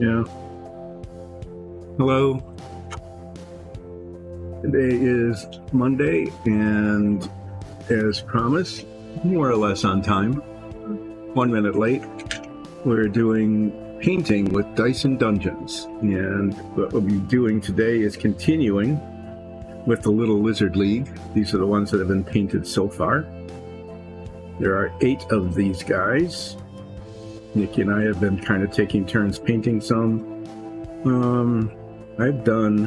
Yeah. Hello. Today is Monday, and as promised, more or less on time, 1 minute late, we're doing painting with Dice and Dungeons. And what we'll be doing today is continuing with the Little Lizard League. These are the ones that have been painted so far. There are 8 of these guys. Nikki and I have been kind of taking turns painting some. I've done,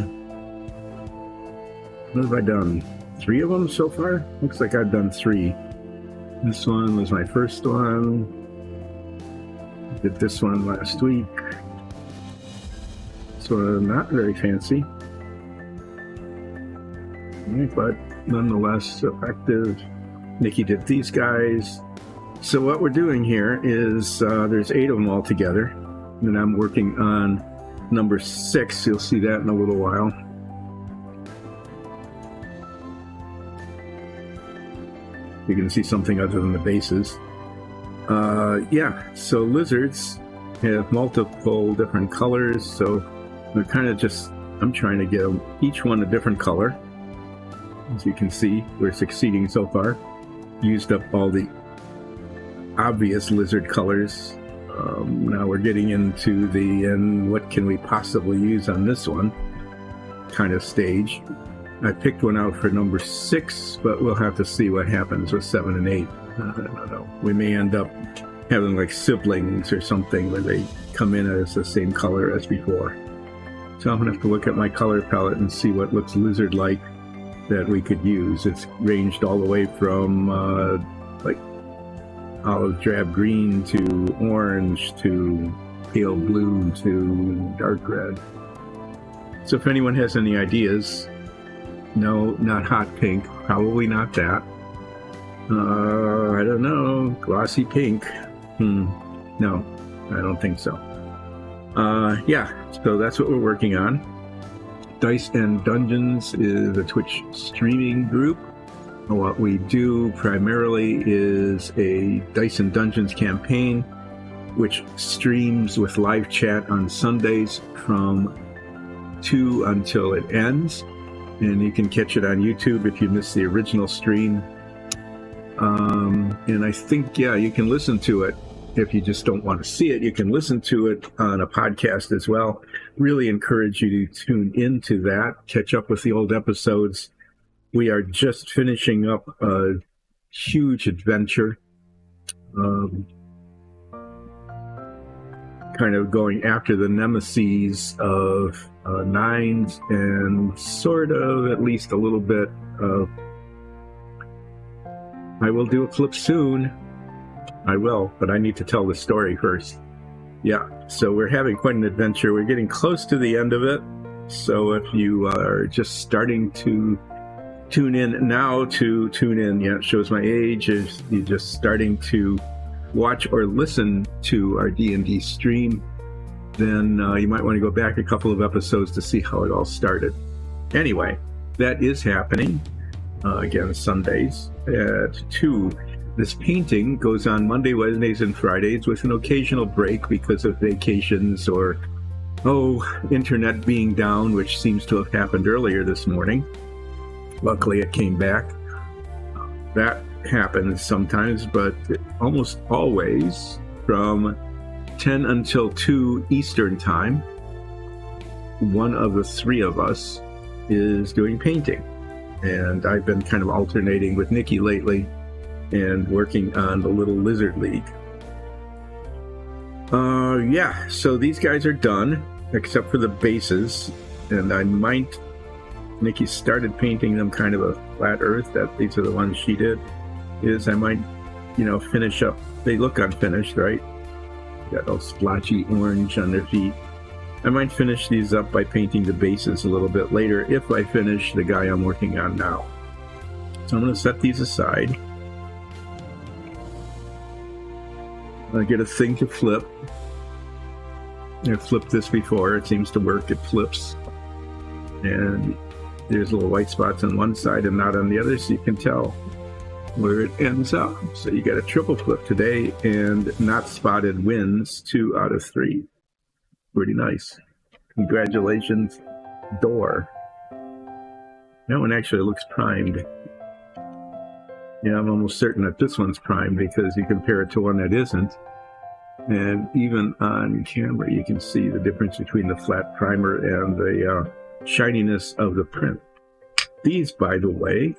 what have I done? 3 of them so far? Looks like I've done 3. This one was my first one. Did this one last week. So not very fancy, but nonetheless effective. Nikki did these guys. So what we're doing here is there's 8 of them all together, and I'm working on number 6. You'll see that in a little while. You can see something other than the bases. So lizards have multiple different colors, so they're kind of just, I'm trying to get them, each one a different color. As you can see, we're succeeding so far. Used up all the obvious lizard colors. Now we're getting into the, and what can we possibly use on this one kind of stage. I picked one out for number 6, but we'll have to see what happens with 7 and 8. I don't know. We may end up having like siblings or something where they come in as the same color as before. So I'm going to have to look at my color palette and see what looks lizard-like that we could use. It's ranged all the way from like olive drab green to orange to pale blue to dark red. So if anyone has any ideas, no, not hot pink, probably not that. I don't know, glossy pink. No, I don't think so. So that's what we're working on. Dice and Dungeons is a Twitch streaming group. What we do primarily is a Dice and Dungeons campaign, which streams with live chat on Sundays from 2 until it ends. And you can catch it on YouTube if you missed the original stream. And I think, you can listen to it. If you just don't want to see it, you can listen to it on a podcast as well. Really encourage you to tune into that, catch up with the old episodes. We are just finishing up a huge adventure, kind of going after the nemesis of 9s and sort of at least a little bit of, I will do a flip soon. I will, but I need to tell the story first. So we're having quite an adventure. We're getting close to the end of it. So if you are just starting to tune in now to tune in, it shows my age. If you're just starting to watch or listen to our D&D stream, then you might want to go back a couple of episodes to see how it all started. Anyway, that is happening, again, Sundays at 2. This painting goes on Monday, Wednesdays, and Fridays with an occasional break because of vacations or, internet being down, which seems to have happened earlier this morning. Luckily, it came back. That happens sometimes, but almost always from 10 until 2 Eastern Time, one of the 3 of us is doing painting. And I've been kind of alternating with Nikki lately and working on the Little Lizard League. So these guys are done, except for the bases. And Nikki started painting them kind of a flat earth, that these are the ones she did, I might, finish up. They look unfinished, right? Got all splotchy orange on their feet. I might finish these up by painting the bases a little bit later if I finish the guy I'm working on now. So I'm going to set these aside. I get a thing to flip. I've flipped this before. It seems to work. It flips. And there's little white spots on one side and not on the other, so you can tell where it ends up. So you got a triple flip today, and not spotted wins 2 out of 3. Pretty nice. Congratulations, door. That one actually looks primed. Yeah, I'm almost certain that this one's primed because you compare it to one that isn't. And even on camera, you can see the difference between the flat primer and the shininess of the print. These, by the way,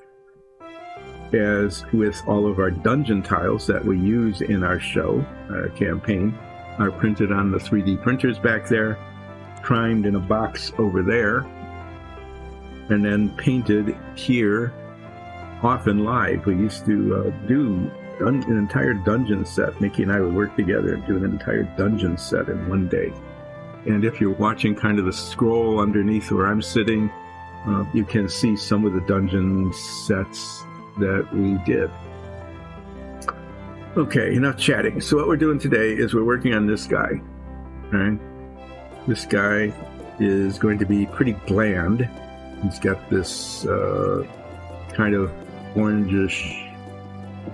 as with all of our dungeon tiles that we use in our show, our campaign, are printed on the 3D printers back there, primed in a box over there, and then painted here, often live. We used to do an entire dungeon set. Nikki and I would work together and do an entire dungeon set in one day. And if you're watching kind of the scroll underneath where I'm sitting, you can see some of the dungeon sets that we did. Okay, enough chatting. So what we're doing today is we're working on this guy. All right? This guy is going to be pretty bland. He's got this kind of orangish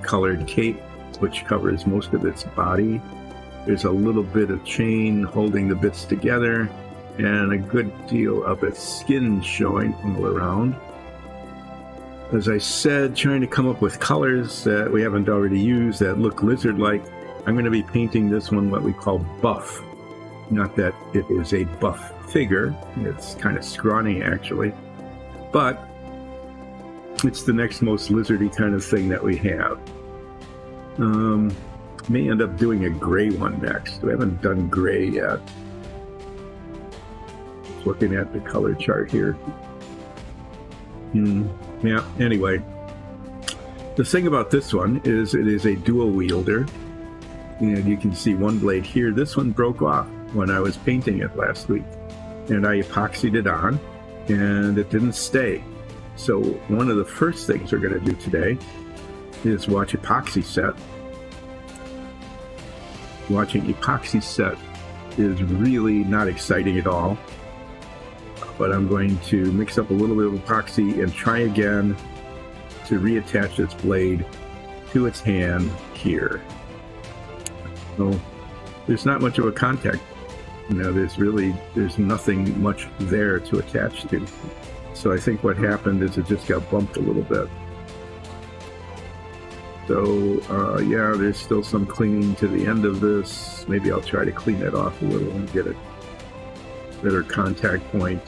colored cape, which covers most of its body. There's a little bit of chain holding the bits together, and a good deal of its skin showing all around. As I said, trying to come up with colors that we haven't already used that look lizard-like. I'm going to be painting this one what we call buff. Not that it is a buff figure. It's kind of scrawny, actually. But it's the next most lizardy kind of thing that we have. May end up doing a gray one next. We haven't done gray yet. Just looking at the color chart here. Yeah, anyway. The thing about this one is it is a dual wielder. And you can see one blade here. This one broke off when I was painting it last week. And I epoxied it on, and it didn't stay. So one of the first things we're going to do today is watch epoxy set. Watching epoxy set is really not exciting at all. But I'm going to mix up a little bit of epoxy and try again to reattach this blade to its hand here. So there's not much of a contact. You know, there's nothing much there to attach to. So I think what happened is it just got bumped a little bit. So yeah, there's still some clinging to the end of this. Maybe I'll try to clean that off a little and get a better contact point.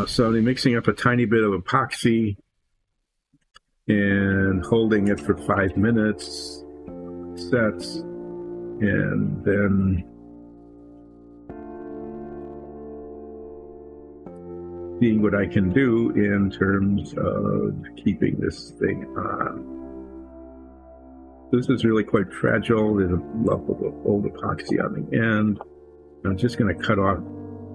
So I'm mixing up a tiny bit of epoxy and holding it for 5 minutes, sets, and then seeing what I can do in terms of keeping this thing on. This is really quite fragile. There's a lump of old epoxy on the end. I'm just going to cut off.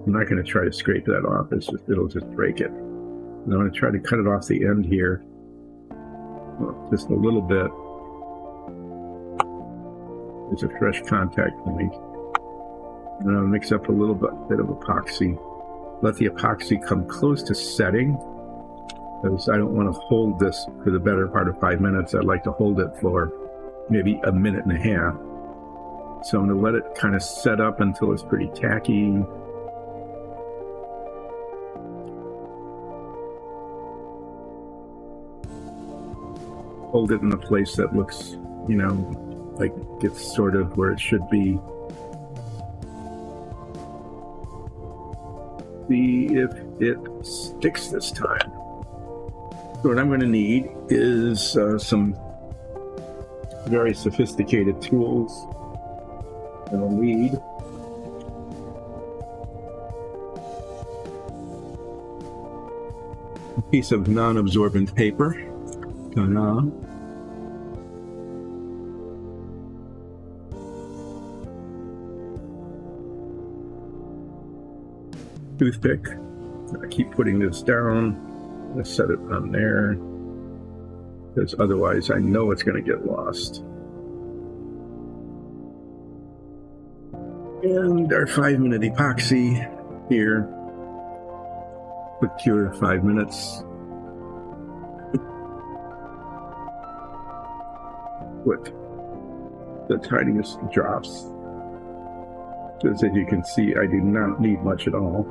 I'm not going to try to scrape that off. It'll just break it. And I'm going to try to cut it off the end here, just a little bit. There's a fresh contact point. And I'll mix up a little bit of epoxy. Let the epoxy come close to setting, because I don't want to hold this for the better part of 5 minutes. I'd like to hold it for maybe a minute and a half. So I'm going to let it kind of set up until it's pretty tacky. Hold it in a place that looks, you know, like it's sort of where it should be. See if it sticks this time. So what I'm going to need is some very sophisticated tools. And I'll need a piece of non-absorbent paper. Ta-da. Toothpick. I keep putting this down. I'm going to set it on there, because otherwise I know it's going to get lost. And our 5-minute epoxy here. Quick cure, 5 minutes. With the tiniest drops. Because as you can see, I do not need much at all.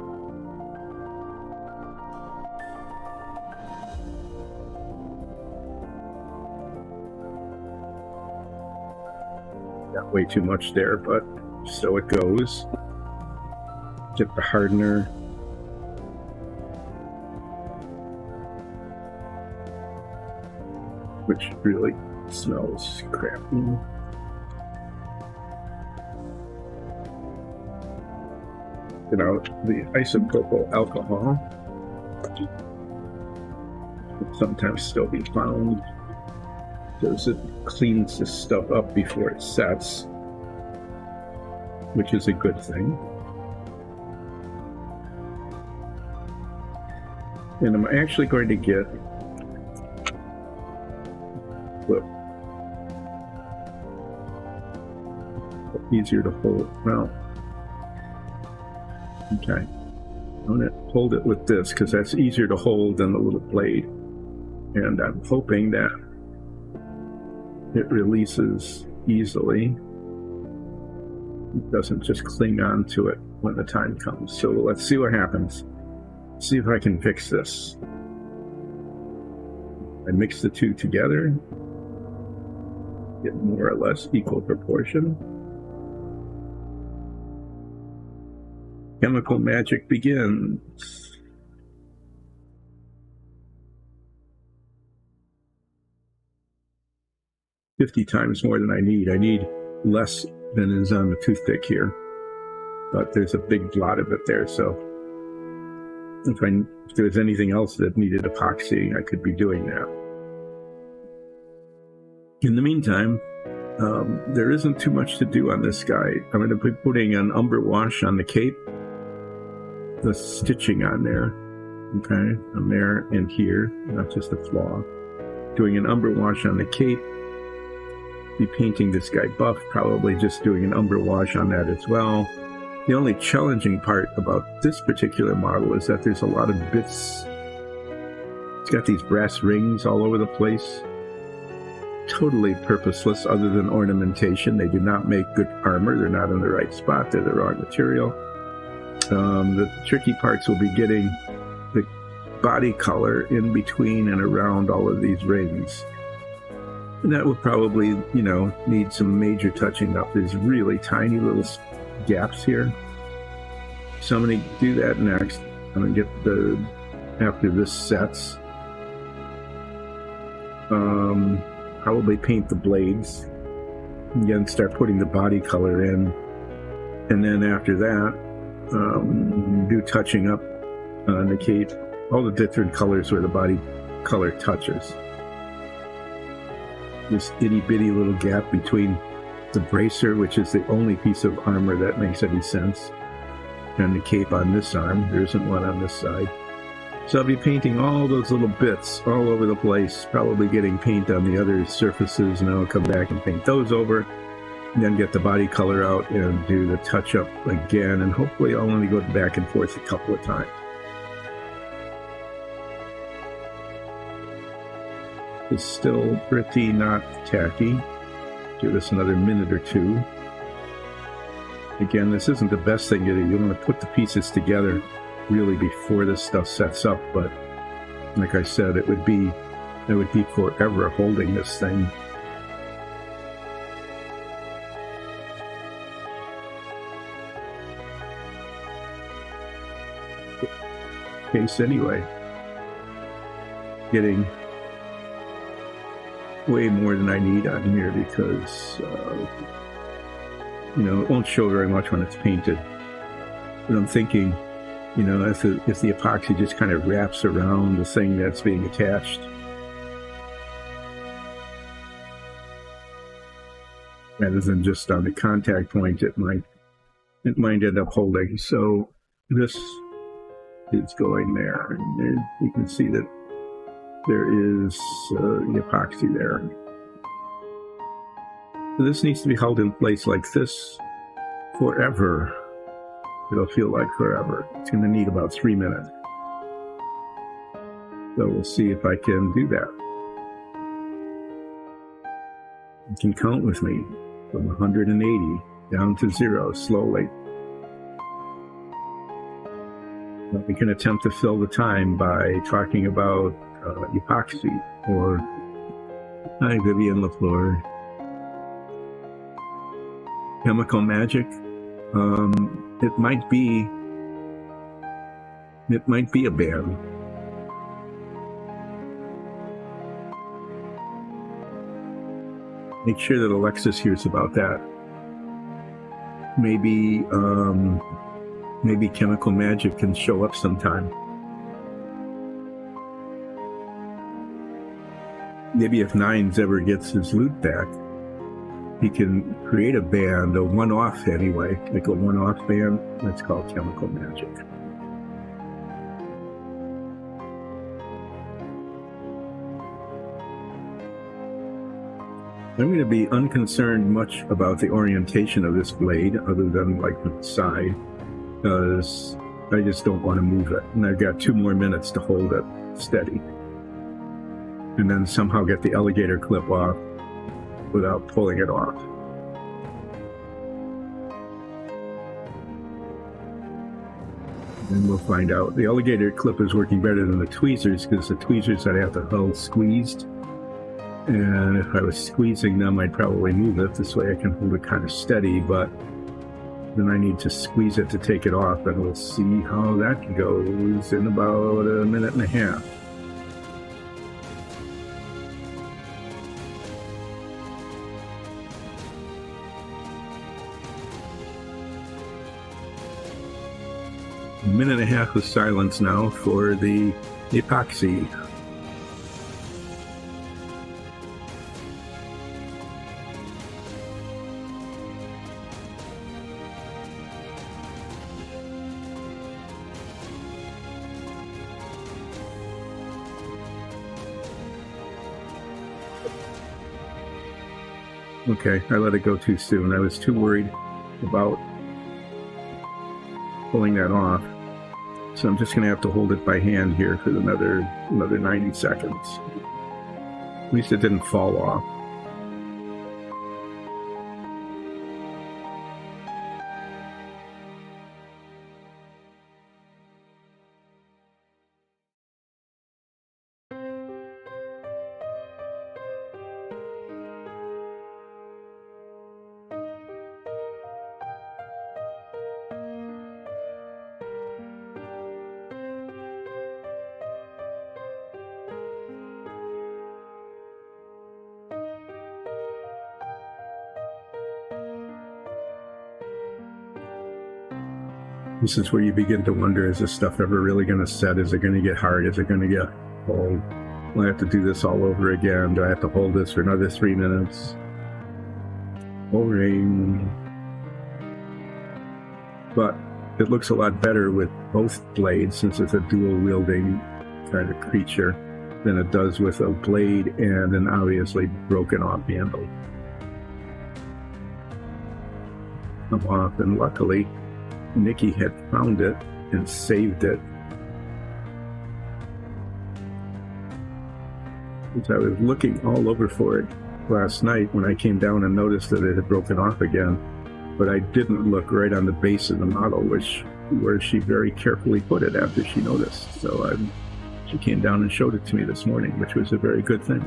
Got way too much there, but so it goes. Get the hardener. Which really smells crappy. Get out the isopropyl alcohol. Can sometimes still be found because it cleans this stuff up before it sets, which is a good thing. And I'm actually going to get easier to hold. Well, okay. I'm going to hold it with this because that's easier to hold than the little blade. And I'm hoping that it releases easily. It doesn't just cling on to it when the time comes. So let's see what happens. See if I can fix this. I mix the two together. Get more or less equal proportion. Chemical magic begins. "50 times more than I need. I need less than is on the toothpick here. But there's a big lot of it there, so if there's anything else that needed epoxy, I could be doing that. In the meantime, there isn't too much to do on this guy. I'm going to be putting an umber wash on the cape, the stitching on there, okay, on there and here, not just the flaw. Doing an umber wash on the cape, be painting this guy buff, probably just doing an umber wash on that as well. The only challenging part about this particular model is that there's a lot of bits. It's got these brass rings all over the place. Totally purposeless other than ornamentation. They do not make good armor. They're not in the right spot. They're the wrong material. The tricky parts will be getting the body color in between and around all of these rings. And that will probably, you know, need some major touching up. There's really tiny little gaps here. So I'm going to do that next. I'm going to get after this sets. Probably paint the blades. Again, start putting the body color in. And then after that, do touching up on the cape. All the different colors where the body color touches. This itty bitty little gap between the bracer, which is the only piece of armor that makes any sense, and the cape on this arm. There isn't one on this side. So I'll be painting all those little bits all over the place, probably getting paint on the other surfaces, and I'll come back and paint those over, and then get the body color out and do the touch up again, and hopefully I'll only go back and forth a couple of times. It's still pretty not tacky. Give this another minute or two. Again, this isn't the best thing to do. You want to put the pieces together really before this stuff sets up, but like I said, it would be forever holding this thing. Case anyway. Getting way more than I need on here because you know, it won't show very much when it's painted. But I'm thinking, you know, if the epoxy just kind of wraps around the thing that's being attached, rather than just on the contact point, it might end up holding. So this is going there, and there you can see that there is the epoxy there. So this needs to be held in place like this forever. It'll feel like forever. It's going to need about 3 minutes. So we'll see if I can do that. You can count with me from 180 down to 0 slowly. We can attempt to fill the time by talking about epoxy or hi, Vivian LaFleur. Chemical magic. It might be a band. Make sure that Alexis hears about that. Maybe Chemical Magic can show up sometime. Maybe if Nines ever gets his loot back, he can create a band, a one-off anyway, like a one-off band. That's called Chemical Magic. I'm going to be unconcerned much about the orientation of this blade, other than like the side, because I just don't want to move it. And I've got 2 more minutes to hold it steady. And then somehow get the alligator clip off without pulling it off. And we'll find out. The alligator clip is working better than the tweezers, because the tweezers I'd have the hull squeezed. And if I was squeezing them, I'd probably move it. This way I can hold it kind of steady, but then I need to squeeze it to take it off, and we'll see how that goes in about a minute and a half. A minute and a half of silence now for the epoxy. Okay, I let it go too soon. I was too worried about pulling that off. So I'm just going to have to hold it by hand here for another 90 seconds. At least it didn't fall off. This is where you begin to wonder, is this stuff ever really going to set? Is it going to get hard? Is it going to get cold? Will I have to do this all over again? Do I have to hold this for another 3 minutes? Boring. But it looks a lot better with both blades, since it's a dual-wielding kind of creature, than it does with a blade and an obviously broken-off handle. I'm off, and luckily Nikki had found it and saved it. As I was looking all over for it last night when I came down and noticed that it had broken off again, but I didn't look right on the base of the model, where she very carefully put it after she noticed. So she came down and showed it to me this morning, which was a very good thing.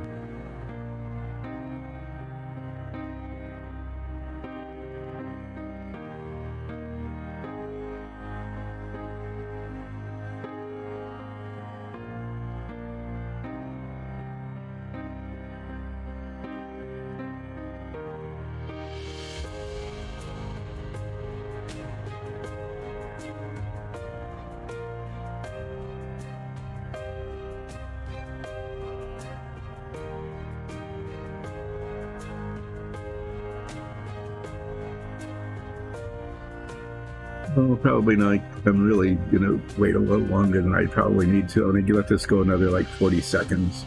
Well, probably not. I'm really going to wait a little longer than I probably need to. I'm going to let this go another like 40 seconds.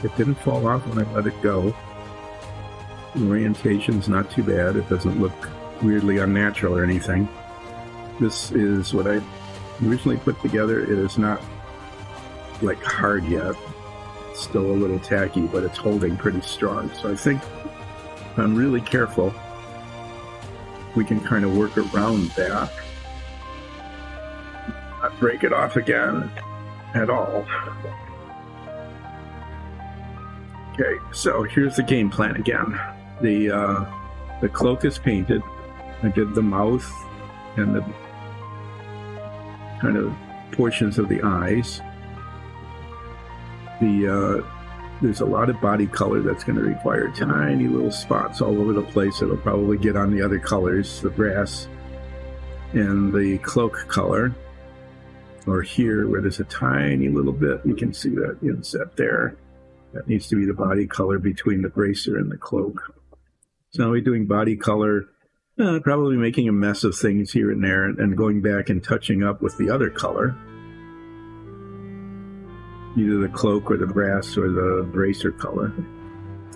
It didn't fall off when I let it go. The orientation's not too bad. It doesn't look weirdly unnatural or anything. This is what I originally put together. It is not like hard yet. It's still a little tacky, but it's holding pretty strong. So I think if I'm really careful, we can kind of work around that. Not break it off again at all. Okay, so here's the game plan again. The cloak is painted. I did the mouth and the kind of portions of the eyes. There's a lot of body color that's going to require tiny little spots all over the place. It'll probably get on the other colors, the brass and the cloak color. Or here, where there's a tiny little bit, you can see that inset there. That needs to be the body color between the bracer and the cloak. So now we're doing body color, probably making a mess of things here and there, and going back and touching up with the other color. Either the cloak or the brass or the bracer color.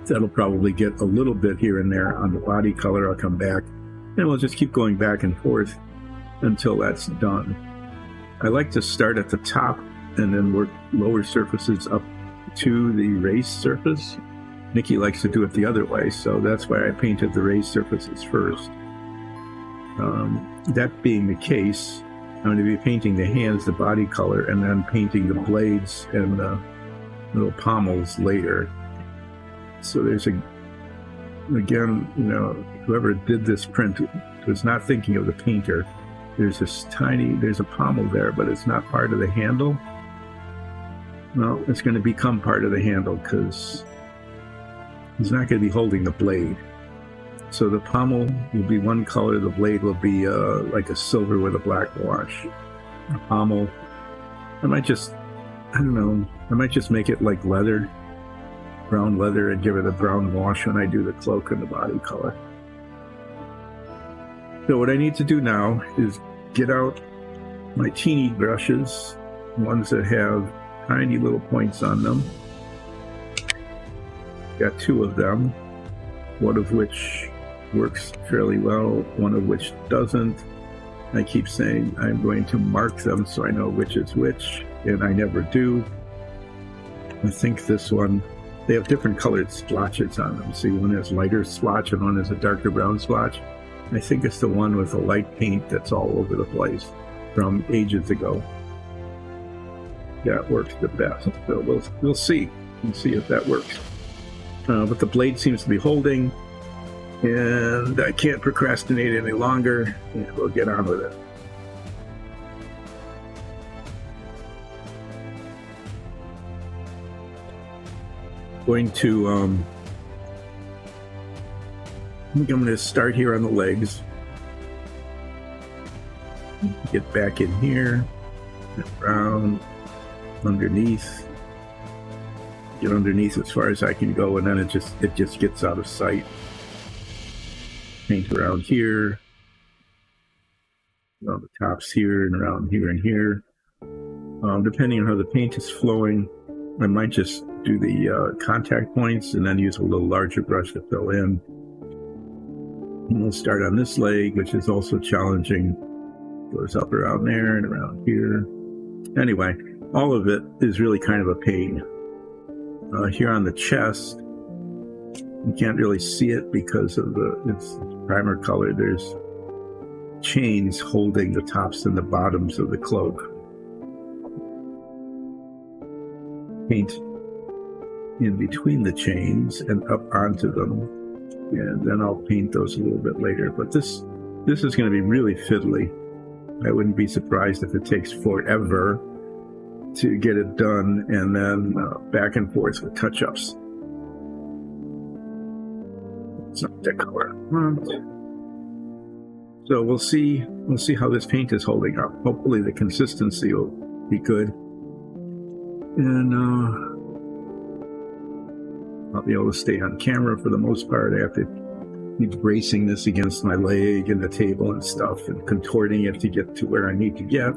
That'll probably get a little bit here and there on the body color. I'll come back, and we'll just keep going back and forth until that's done. I like to start at the top and then work lower surfaces up to the raised surface. Nikki likes to do it the other way, so that's why I painted the raised surfaces first. That being the case, I'm going to be painting the hands, the body color, and then painting the blades and the little pommels later. So there's again, whoever did this print was not thinking of the painter. There's a pommel there, but it's not part of the handle. Well, it's going to become part of the handle because he's not going to be holding the blade. So the pommel will be one color, the blade will be like a silver with a black wash. The pommel, I might just make it like leather, brown leather, and give it a brown wash when I do the cloak and the body color. So what I need to do now is get out my teeny brushes, ones that have tiny little points on them. Got two of them, one of which works fairly well, one of which doesn't. I keep saying I'm going to mark them so I know which is which, and I never do. I think this one, they have different colored splotches on them. See, one has lighter splotch and one has a darker brown splotch. I think it's the one with the light paint that's all over the place from ages ago. That works the best. So we'll see. We'll see if that works. But the blade seems to be holding, and I can't procrastinate any longer, and we'll get on with it. I think I'm going to start here on the legs. Get back in here, around, underneath. Get underneath as far as I can go, and then it just gets out of sight. Paint around here, around the tops here, and around here and here. Depending on how the paint is flowing, I might just do the contact points and then use a little larger brush to fill in. And we'll start on this leg, which is also challenging. Goes up around there and around here. Anyway, all of it is really kind of a pain. Here on the chest, you can't really see it because of it's primer color. There's chains holding the tops and the bottoms of the cloak. Paint in between the chains and up onto them. And then I'll paint those a little bit later. But this is going to be really fiddly. I wouldn't be surprised if it takes forever to get it done, and then back and forth with touch-ups. It's not that color. So we'll see how this paint is holding up. Hopefully the consistency will be good. And I'll be able to stay on camera for the most part. I have to keep bracing this against my leg and the table and stuff and contorting it to get to where I need to get.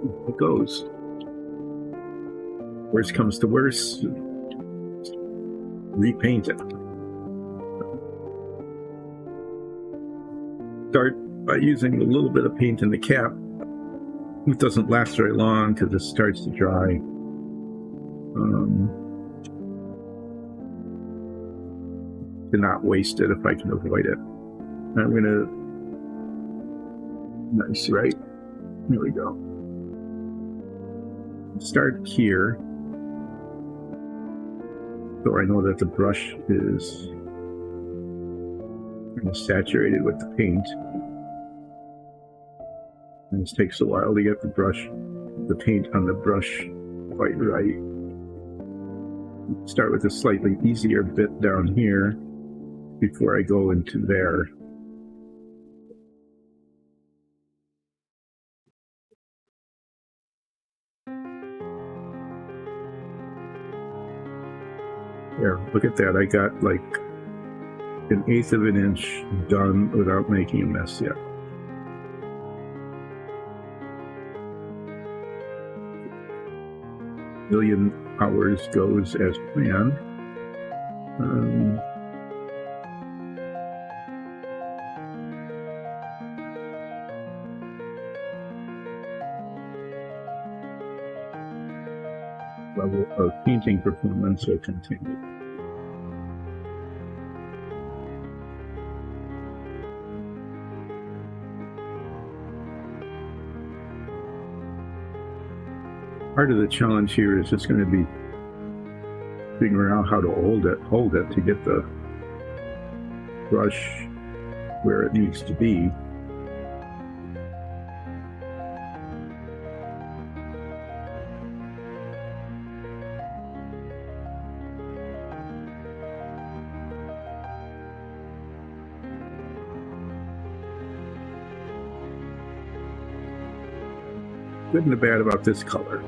it goes. Worst comes to worst, repaint it. Start by using a little bit of paint in the cap. It doesn't last very long because it starts to dry. To not waste it if I can avoid it. I'm gonna, nice, right? There we go. Start here, so I know that the brush is kind of saturated with the paint. And this takes a while to get the paint on the brush quite right. Start with a slightly easier bit down here before I go into there. There, look at that. I got like 1/8 of an inch done without making a mess yet. Million hours goes as planned. Level of painting performance will continue. Part of the challenge here is just going to be figuring out how to hold it to get the brush where it needs to be. Good and the bad about this color.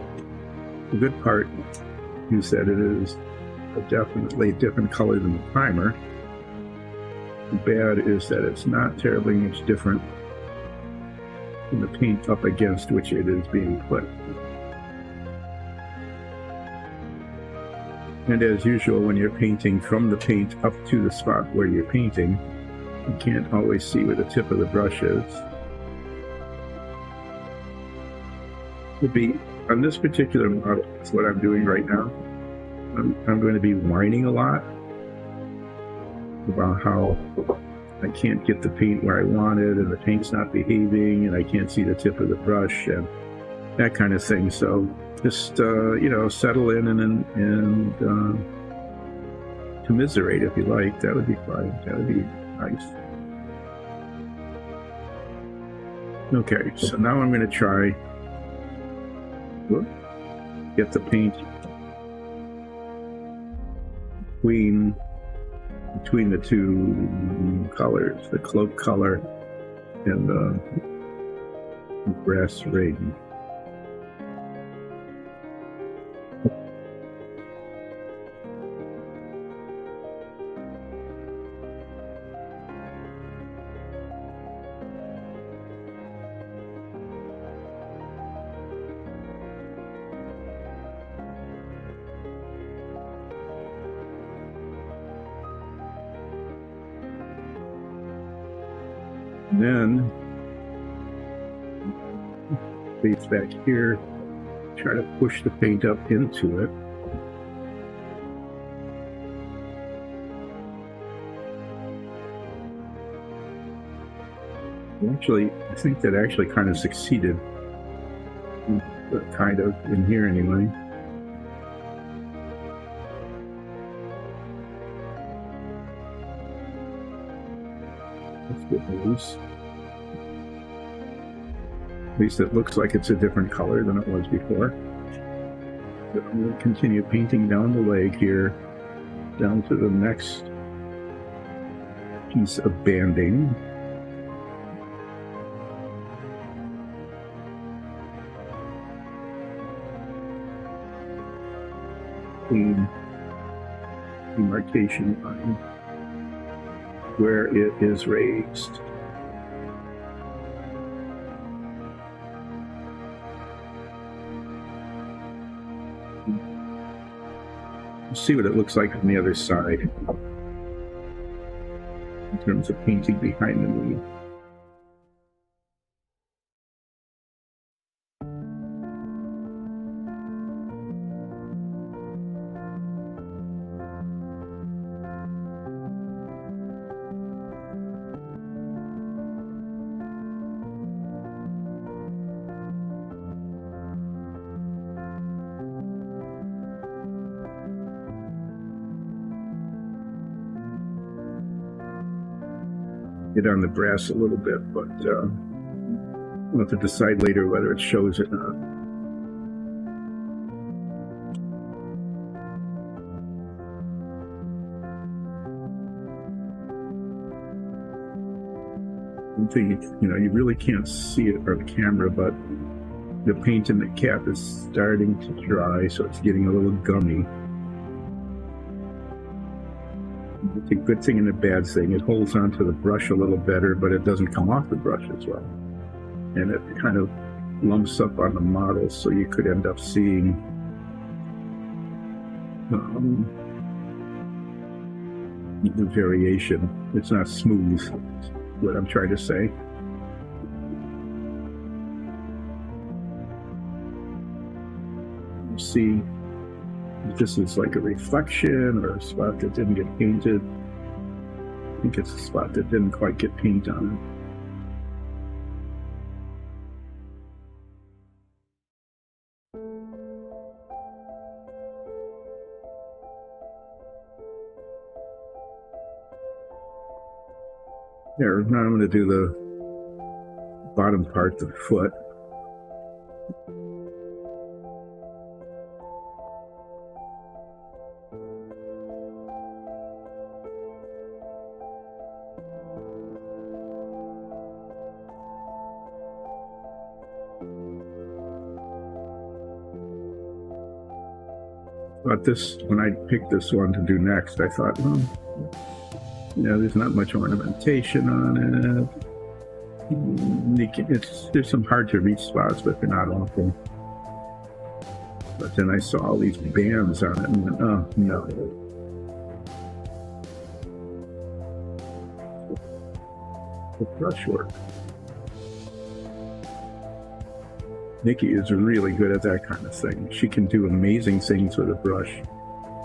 The good part is that it is a definitely different color than the primer. The bad is that it's not terribly much different from the paint up against which it is being put. And as usual, when you're painting from the paint up to the spot where you're painting, you can't always see where the tip of the brush is. Would be on this particular model, that's what I'm doing right now. I'm going to be whining a lot about how I can't get the paint where I want it, and the paint's not behaving, and I can't see the tip of the brush, and that kind of thing. So just you know, settle in and commiserate if you like. That would be fine. That would be nice. Okay, so now I'm going to try. Get the paint between the two colors, the cloak color and the brass ring. Then face back here, try to push the paint up into it. Actually, I think that actually kind of succeeded, kind of, in here anyway. That's good news. At least it looks like it's a different color than it was before. But I'm going to continue painting down the leg here, down to the next piece of banding. Clean demarcation line where it is raised. see what it looks like on the other side in terms of painting behind the knee. Get on the brass a little bit, but we'll have to decide later whether it shows or not. One thing, you really can't see it on camera, but the paint in the cap is starting to dry, so it's getting a little gummy. It's a good thing and a bad thing. It holds onto the brush a little better, but it doesn't come off the brush as well. And it kind of lumps up on the model, so you could end up seeing the variation. It's not smooth, is what I'm trying to say. You see, this is like a reflection or a spot that didn't get painted. I think it's a spot that didn't quite get paint on it. There, now I'm going to do the bottom part, the foot. But this, when I picked this one to do next, I thought, well, there's not much ornamentation on it. There's some hard to reach spots, but they're not awful. But then I saw all these bands on it and went, oh, no. The brushwork. Nikki is really good at that kind of thing. She can do amazing things with a brush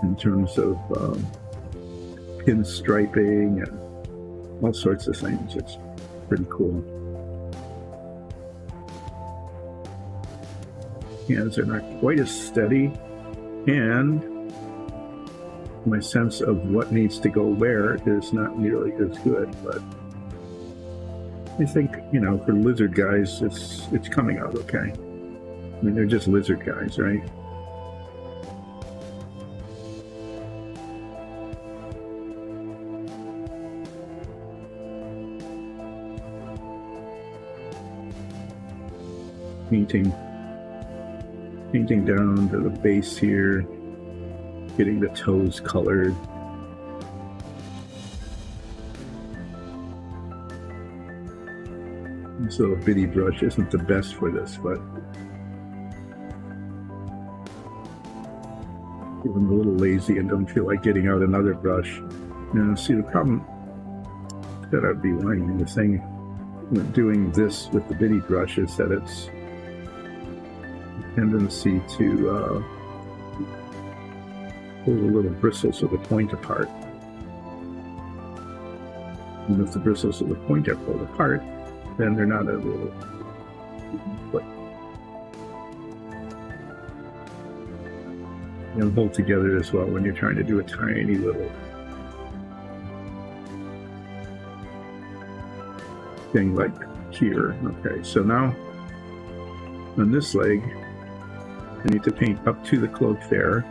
in terms of pinstriping and all sorts of things. It's pretty cool. Hands are not quite as steady, and my sense of what needs to go where is not nearly as good, but I think, for lizard guys, it's coming out okay. I mean, they're just lizard guys, right? Painting down to the base here, getting the toes colored. This little bitty brush isn't the best for this, but I'm a little lazy and don't feel like getting out another brush. See, the problem that I'd be lying, the thing with doing this with the bitty brush is that it's a tendency to pull the little bristles of the point apart. And if the bristles of the point are pulled apart, then they're not a little but and hold together as well when you're trying to do a tiny little thing like here. Okay, so now on this leg, I need to paint up to the cloak there.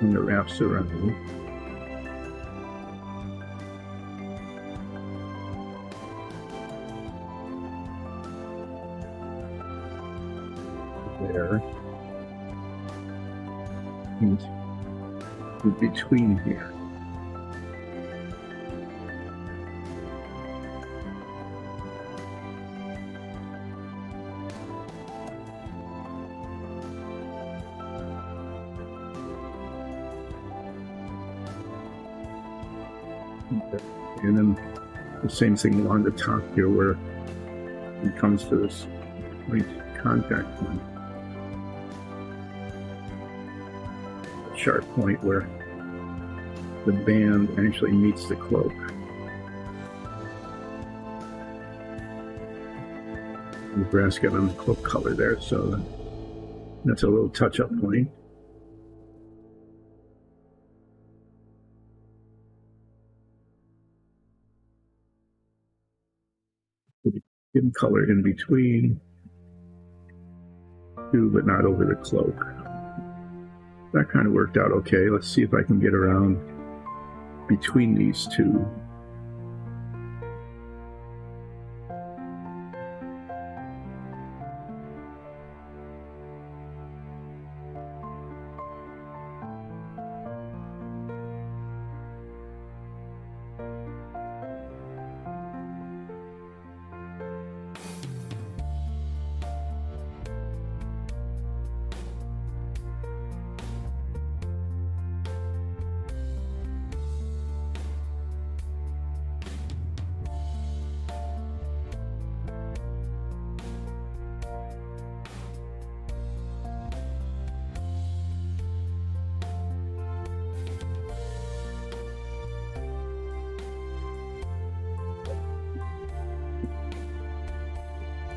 And the wraps around. There. And in between here. And then the same thing along the top here where it comes to this point, contact point. Sharp point where the band actually meets the cloak. The brass got on the cloak color there, so that's a little touch-up point. In color in between, too, but not over the cloak. That kind of worked out okay. Let's see if I can get around between these two.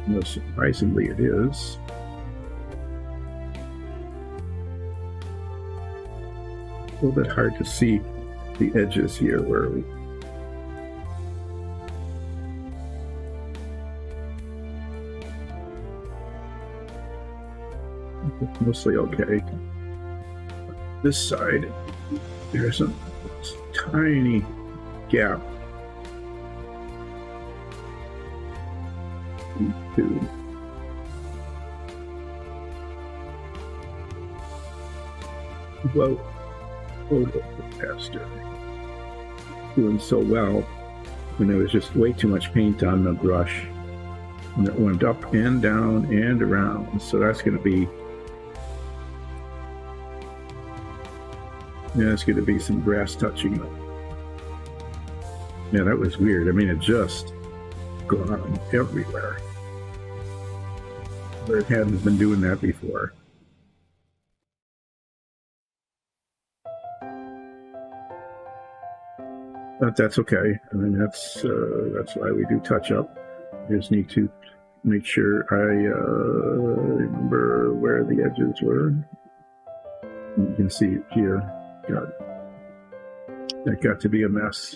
No, surprisingly, it is. A little bit hard to see the edges here where we it's mostly okay. This side, there's a tiny gap. To blow over faster. Doing so well when there was just way too much paint on the brush. And it went up and down and around. So that's going to be, yeah, it's going to be some brass touching. Yeah, that was weird. I mean, it just gone everywhere. Where it hadn't been doing that before. But that's okay. I mean, that's why we do touch up. I just need to make sure I remember where the edges were. You can see it here. That got to be a mess.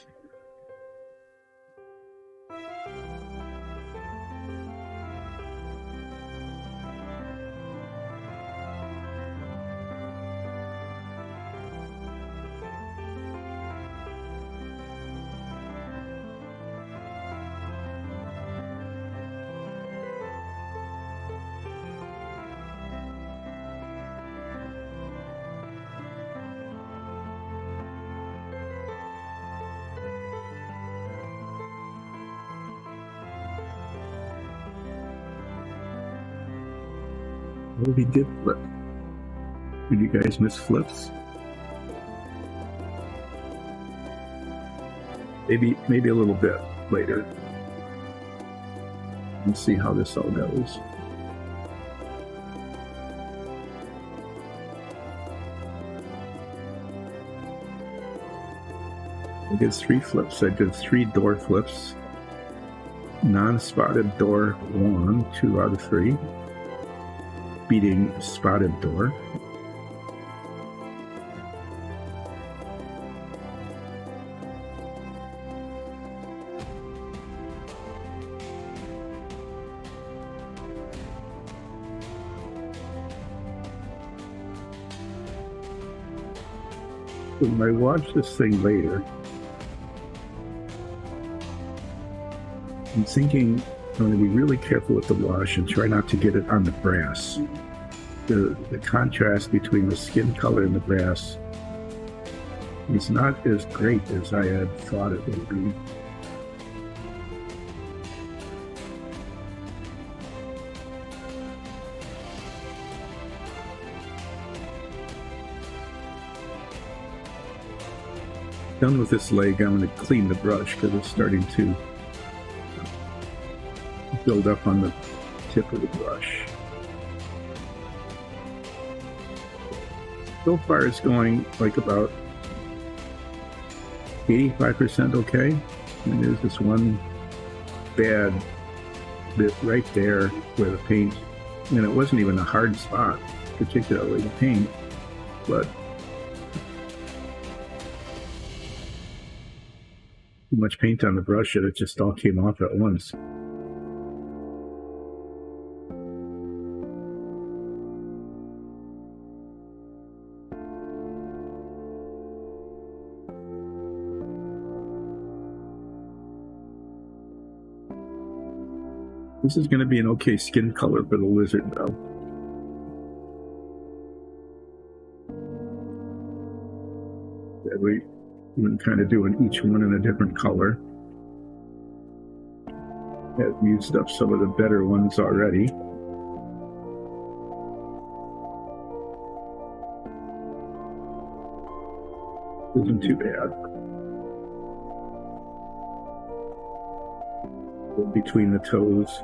Well, we did flip. Did you guys miss flips? Maybe a little bit later. Let's see how this all goes. I did 3 flips. I did 3 door flips. Non-spotted door 1, 2 out of 3. Beating spotted door. When I watch this thing later, I'm thinking I'm going to be really careful with the wash and try not to get it on the brass. The contrast between the skin color and the brass is not as great as I had thought it would be. Done with this leg, I'm going to clean the brush because it's starting to build up on the tip of the brush. So far it's going like about 85% okay. And there's this one bad bit right there where the paint, and it wasn't even a hard spot, particularly the paint, but too much paint on the brush that it just all came off at once. This is going to be an okay skin color for the lizard, though. We've been kind of doing each one in a different color. I've used up some of the better ones already. Isn't too bad. Between the toes.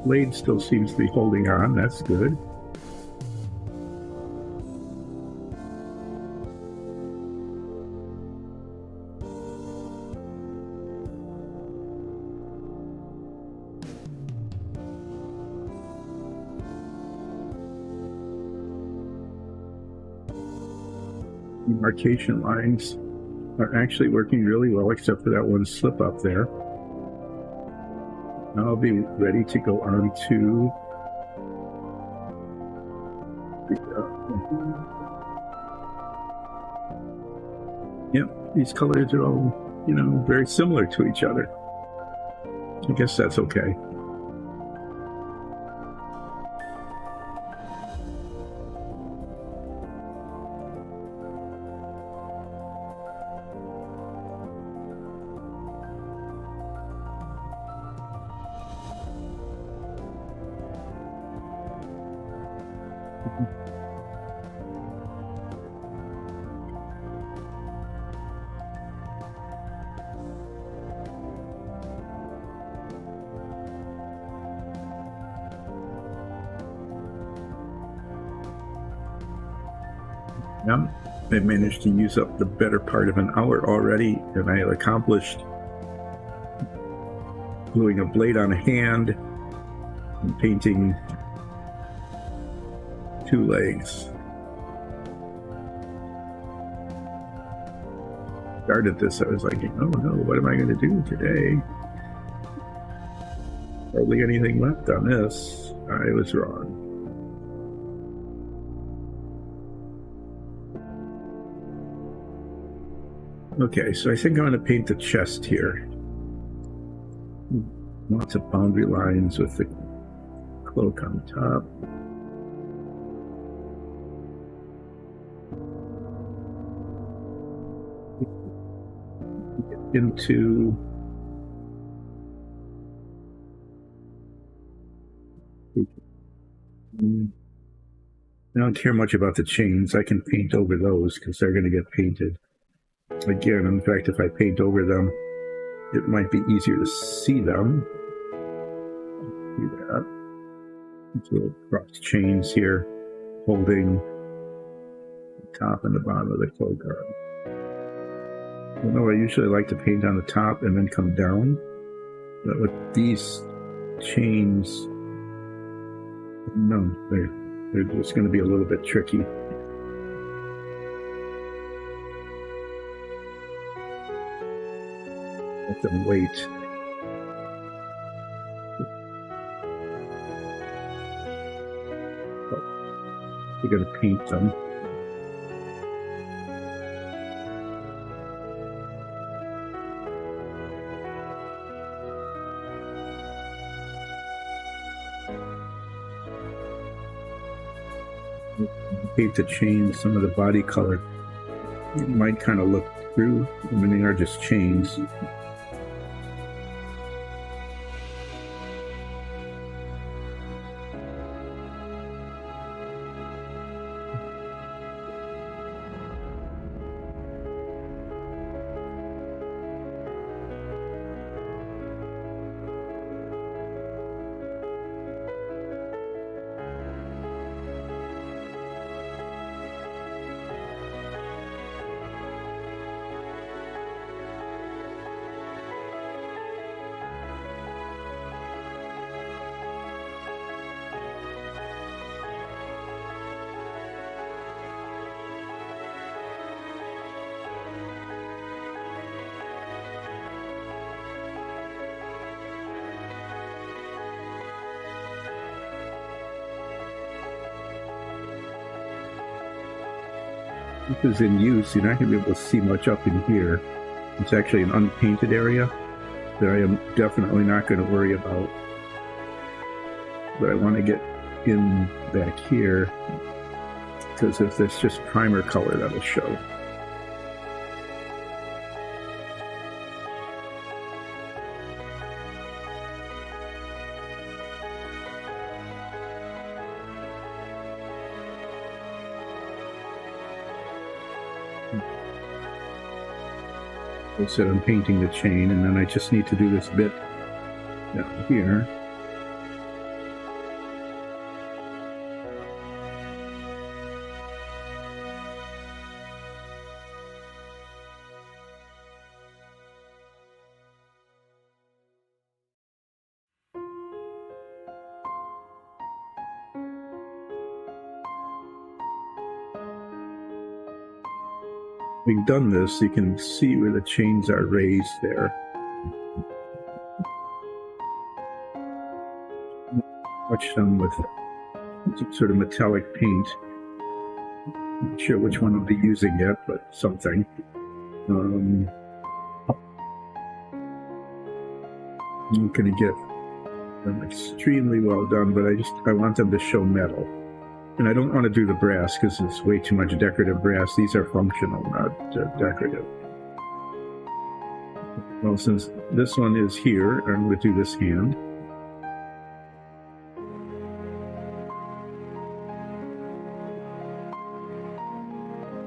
Blade still seems to be holding on. That's good. Demarcation lines are actually working really well, except for that one slip up there. I'll be ready to go on to yep, these colors are all, you know, very similar to each other. I guess that's okay. Yeah, I managed to use up the better part of an hour already, and I had accomplished gluing a blade on a hand and painting 2 legs. Started this, I was like, oh no, what am I going to do today? Hardly anything left on this. I was wrong. Okay, so I think I'm going to paint the chest here. Lots of boundary lines with the cloak on top. Into I don't care much about the chains. I can paint over those because they're going to get painted. Again, in fact, if I paint over them, it might be easier to see them. Do that. These little cross chains here holding the top and the bottom of the cloak guard. You know, I usually like to paint on the top and then come down, but with these chains, no, they're just going to be a little bit tricky. Let them wait. We're going to paint them. Paint the chains, some of the body color. You might kind of look through. I mean, they are just chains. This is in use. You're not going to be able to see much up in here. It's actually an unpainted area that I am definitely not going to worry about. But I want to get in back here, because if there's just primer color, that'll show. I said I'm painting the chain, and then I just need to do this bit down here. Having done this, you can see where the chains are raised there. Touch them with some sort of metallic paint. Not sure which one I'll be using yet, but something. I'm going to get them extremely well done, but I want them to show metal. And I don't want to do the brass because it's way too much decorative brass. These are functional, not decorative. Well, since this one is here, I'm going to do this hand.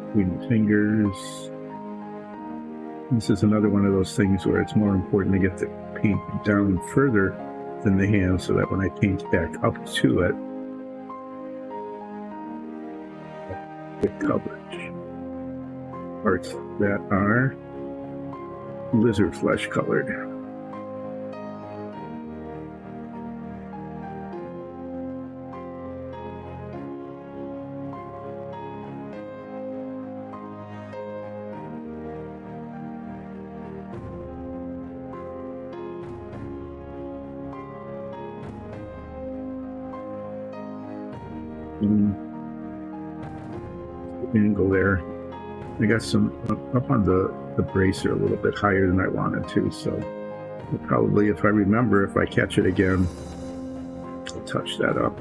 Between the fingers. This is another one of those things where it's more important to get the paint down further than the hand, so that when I paint back up to it, the coverage. Parts that are lizard flesh colored. Angle there. I got some up on the bracer a little bit higher than I wanted to, so I'll probably, if I remember, if I catch it again, I'll touch that up.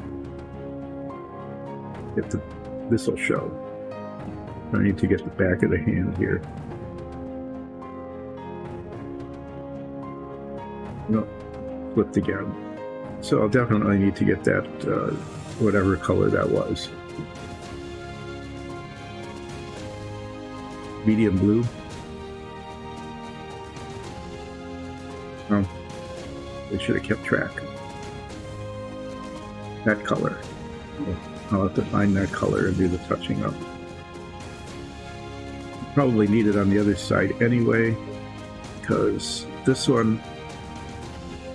This will show. I need to get the back of the hand here. No, flipped again. So I'll definitely need to get that whatever color that was. Medium blue. Oh, they should have kept track. That color. I'll have to find that color and do the touching up. Probably need it on the other side anyway, because this one,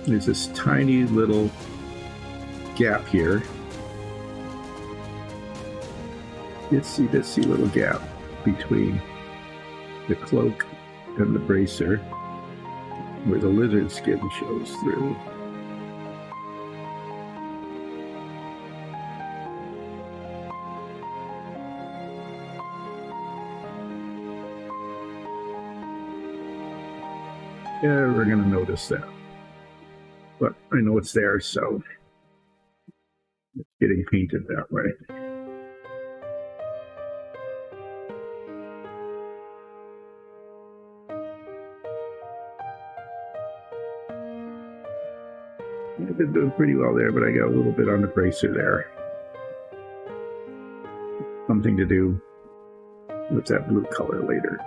there's this tiny little gap here. Itsy little gap between the cloak and the bracer where the lizard skin shows through. ever going to notice that. But I know it's there, so it's getting painted that way. I've been doing pretty well there, but I got a little bit on the bracer there. Something to do with that blue color later.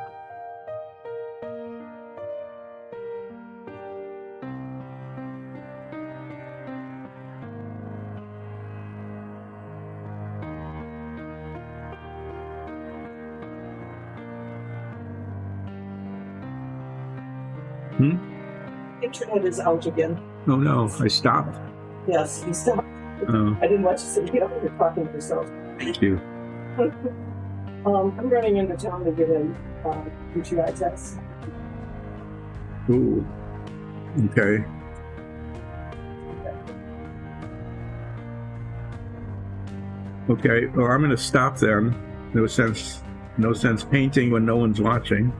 Internet is out again. Oh no, I stopped. Yes, you stopped. I didn't want you to sit here. You're talking to yourself. Thank you. I'm running into town to get a UTI test. Ooh. Okay. Okay, well, I'm going to stop then. No sense painting when no one's watching.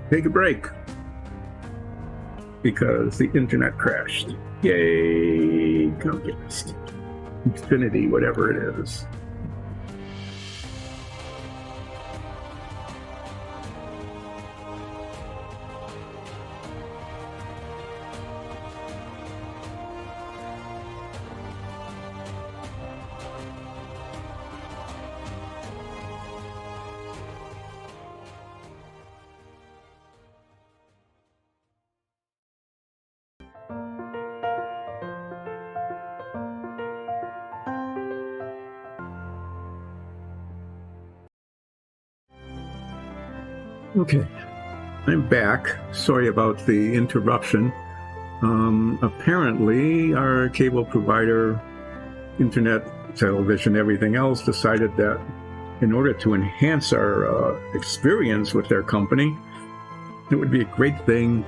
Take a break because the internet crashed. Yay, Comcast, Infinity, whatever it is. Okay, I'm back. Sorry about the interruption. Apparently, our cable provider, internet, television, everything else, decided that in order to enhance our experience with their company, it would be a great thing,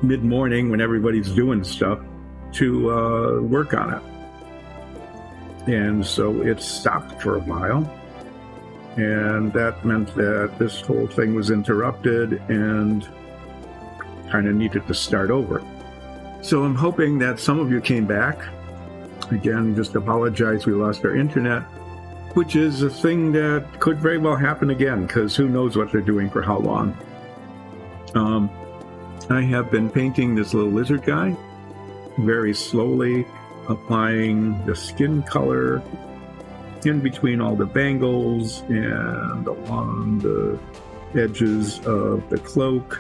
mid-morning when everybody's doing stuff, to work on it. And so it stopped for a while. And that meant that this whole thing was interrupted and kind of needed to start over. So I'm hoping that some of you came back. Again, just apologize, we lost our internet, which is a thing that could very well happen again, because who knows what they're doing for how long. I have been painting this little lizard guy, very slowly applying the skin color in between all the bangles and along the edges of the cloak.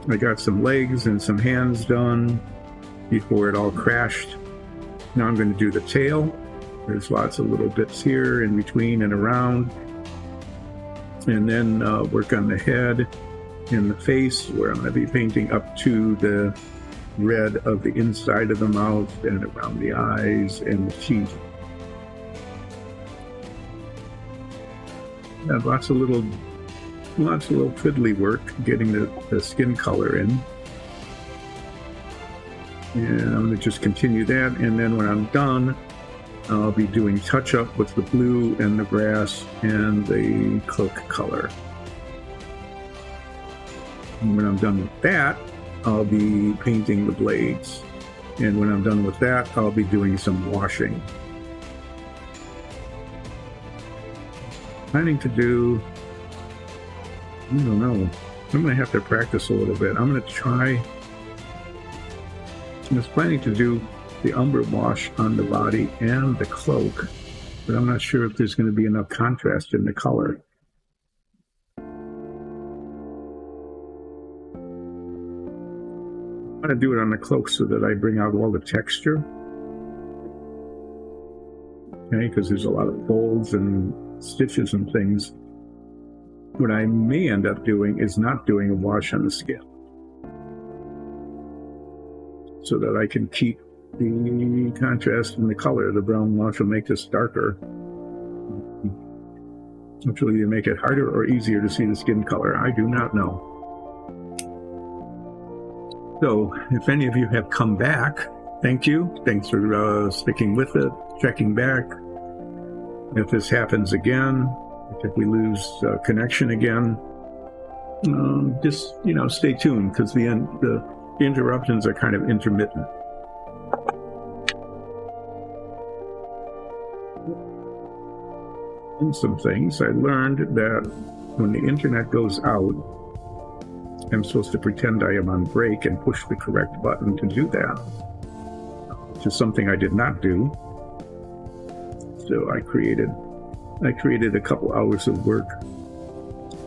I got some legs and some hands done before it all crashed. Now I'm going to do the tail. There's lots of little bits here in between and around. And then work on the head and the face, where I'm going to be painting up to the red of the inside of the mouth and around the eyes and the teeth. Have lots of little fiddly work getting the skin color in. And I'm going to just continue that, and then when I'm done, I'll be doing touch-up with the blue and the grass and the cloak color. And when I'm done with that, I'll be painting the blades. And when I'm done with that, I'll be doing some washing. Planning to do, I don't know, I'm going to have to practice a little bit. I'm going to try, I was planning to do the umber wash on the body and the cloak, but I'm not sure if there's going to be enough contrast in the color. I'm going to do it on the cloak so that I bring out all the texture. Okay, because there's a lot of folds and stitches and things. What I may end up doing is not doing a wash on the skin, so that I can keep the contrast in the color. The brown wash will make this darker, which will either make it harder or easier to see the skin color. I do not know. So if any of you have come back, thank you. Thanks for sticking with it, checking back. If this happens again, if we lose connection again, just, stay tuned, because the interruptions are kind of intermittent. In some things, I learned that when the internet goes out, I'm supposed to pretend I am on break and push the correct button to do that, which is something I did not do. So I created a couple hours of work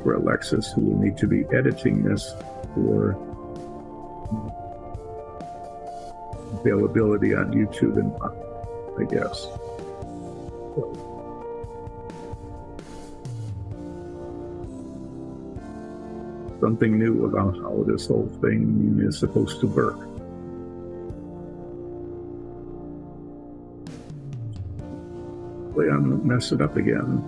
for Alexis, who will need to be editing this for availability on YouTube and I guess. Something new about how this whole thing is supposed to work. Hopefully I don't mess it up again.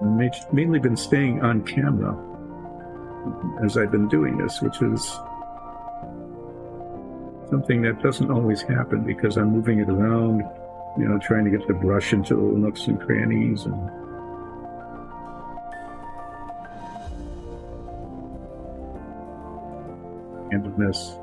I've mainly been staying on camera as I've been doing this, which is something that doesn't always happen because I'm moving it around, trying to get the brush into the nooks and crannies and this.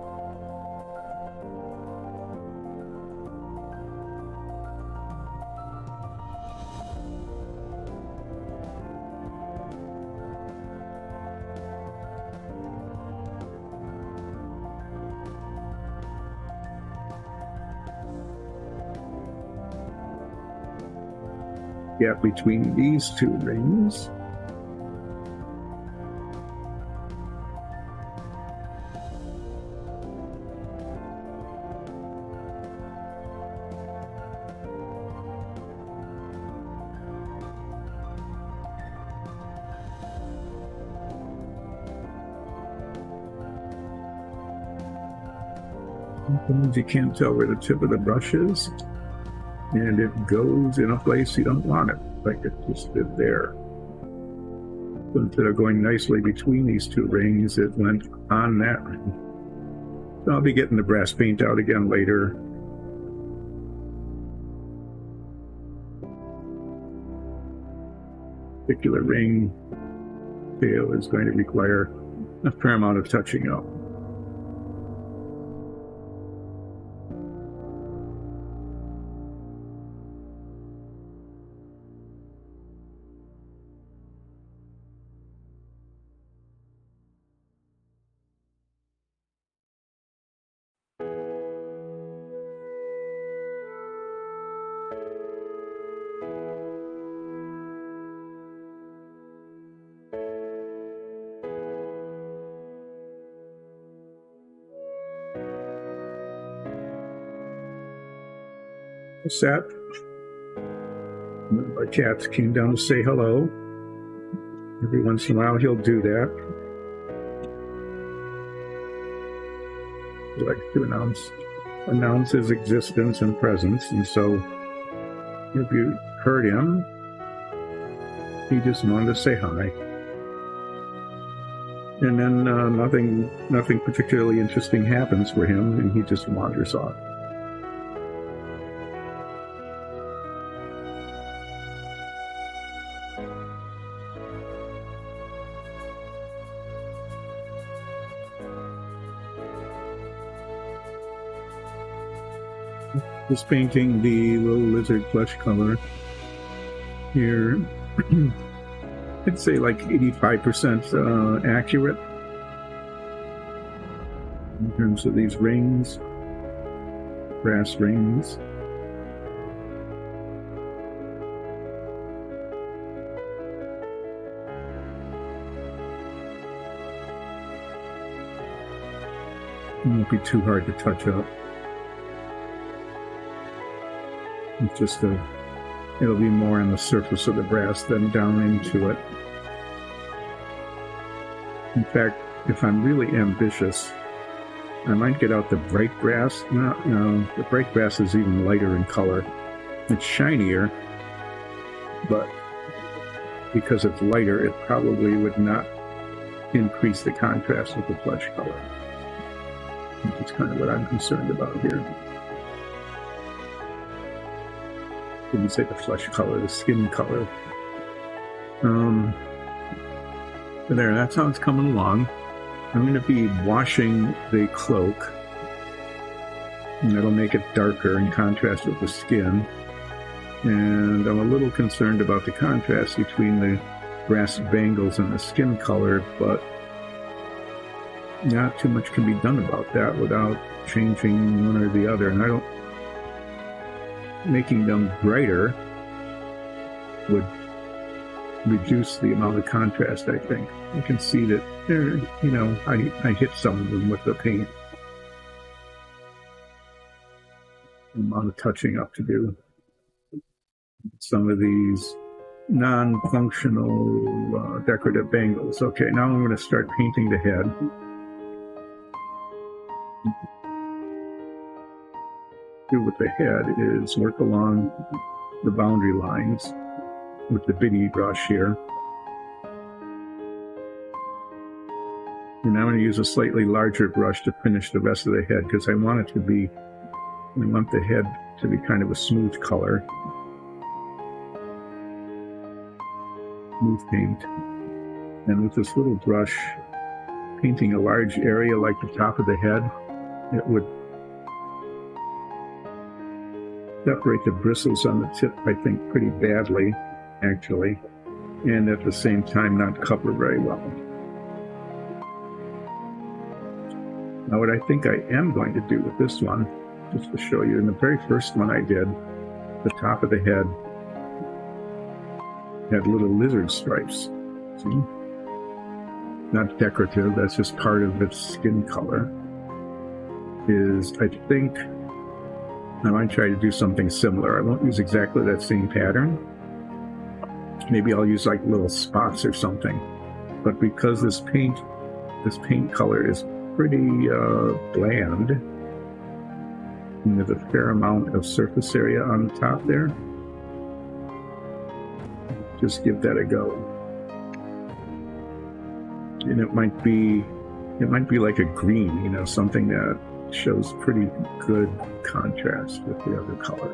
Gap between these two rings. Sometimes you can't tell where the tip of the brush is, and it goes in a place you don't want it, like it just did there. So instead of going nicely between these two rings, it went on that ring. So I'll be getting the brass paint out again later. Particular ring tail is going to require a fair amount of touching up. Set. One of our cats came down to say hello. Every once in a while he'll do that. He likes to announce his existence and presence, and so if you heard him, he just wanted to say hi. And then nothing particularly interesting happens for him, and he just wanders off. Just painting the little lizard flesh color here. I'd say like 85% accurate in terms of these rings, brass rings. It won't be too hard to touch up. It's just it'll be more on the surface of the brass than down into it. In fact, if I'm really ambitious, I might get out the bright brass. No, the bright brass is even lighter in color. It's shinier, but because it's lighter, it probably would not increase the contrast with the flesh color. That's kind of what I'm concerned about here. Didn't say the flesh color, the skin color. But there, that's how it's coming along. I'm going to be washing the cloak, and that'll make it darker in contrast with the skin. And I'm a little concerned about the contrast between the brass bangles and the skin color, but not too much can be done about that without changing one or the other. And making them brighter would reduce the amount of contrast, I think. You can see that there, I hit some of them with the paint. The amount of touching up to do. Some of these non-functional decorative bangles. Okay, now I'm going to start painting the head. Do with the head is work along the boundary lines with the bitty brush here. And I'm going to use a slightly larger brush to finish the rest of the head because I want the head to be kind of a smooth color. Smooth paint. And with this little brush, painting a large area like the top of the head, it would separate the bristles on the tip, I think, pretty badly, actually, and at the same time not cover very well. Now what I think I am going to do with this one, just to show you, in the very first one I did, the top of the head had little lizard stripes. See? Not decorative, that's just part of its skin color. I think I might try to do something similar. I won't use exactly that same pattern. Maybe I'll use like little spots or something. But because this paint color is pretty bland, and there's a fair amount of surface area on the top there, just give that a go. And it might be like a green, something that shows pretty good contrast with the other color.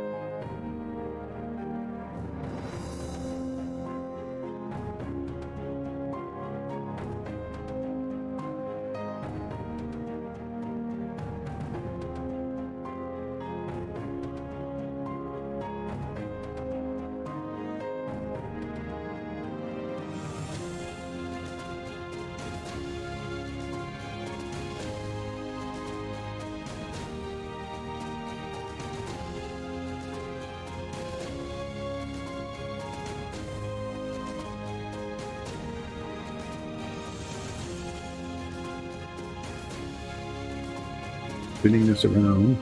Spinning this around.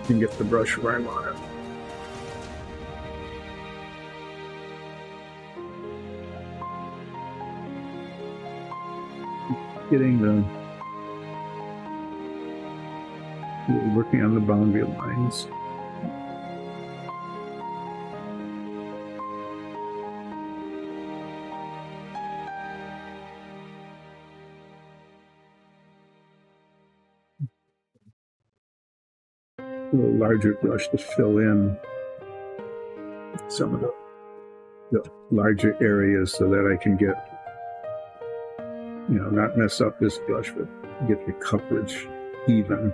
And get the brush where I want it. Working on the boundary lines. A little larger brush to fill in some of the the larger areas so that I can get, not mess up this brush, but get the coverage even.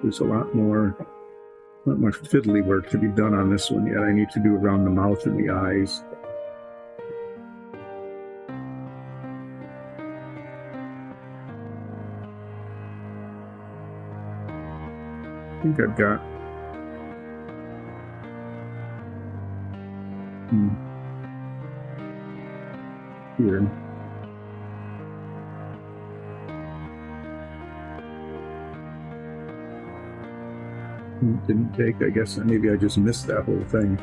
There's a lot more fiddly work to be done on this one yet. I need to do around the mouth and the eyes. I think I've got here. Didn't take, I guess maybe I just missed that whole thing.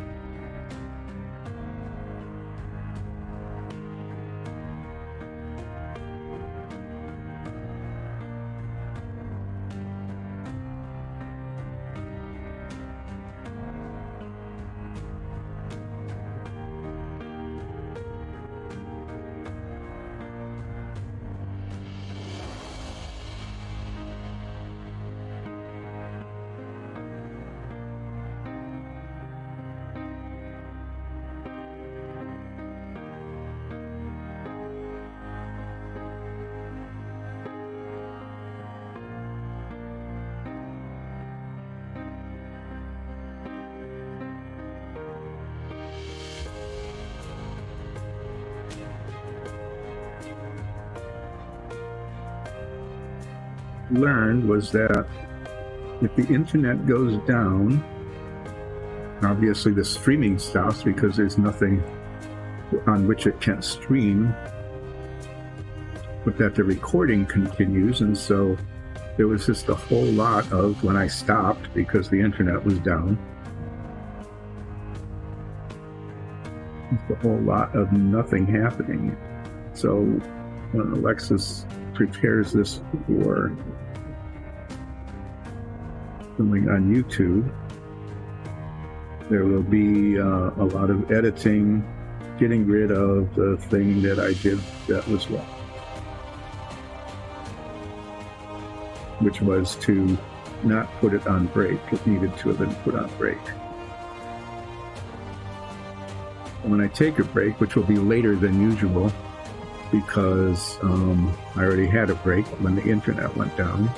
Learned was that if the internet goes down, obviously the streaming stops because there's nothing on which it can stream, but that the recording continues. And so there was just a whole lot of, when I stopped because the internet was down, just a whole lot of nothing happening. So when Alexis prepares this for filming on YouTube, there will be a lot of editing, getting rid of the thing that I did that was wrong, which was to not put it on break. It needed to have been put on break. When I take a break, which will be later than usual, because I already had a break when the internet went down.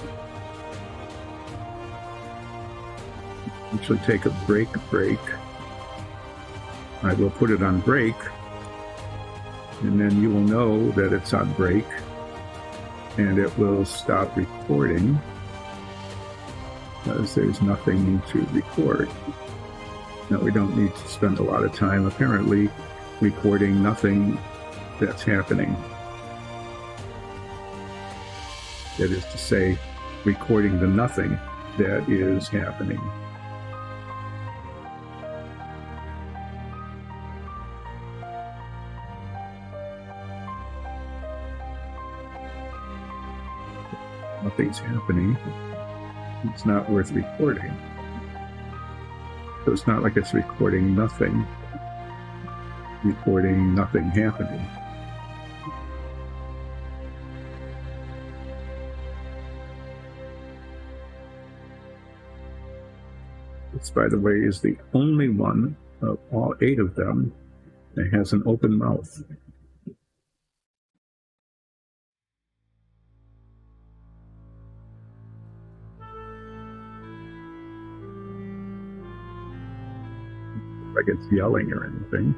Actually take a break. I will put it on break, and then you will know that it's on break, and it will stop recording because there's nothing to record. Now, we don't need to spend a lot of time apparently recording nothing that's happening. That is to say, recording the nothing that is happening. Nothing's happening. It's not worth recording. So it's not like it's recording nothing happening. This, by the way, is the only one of all 8 of them that has an open mouth. Like it's yelling or anything.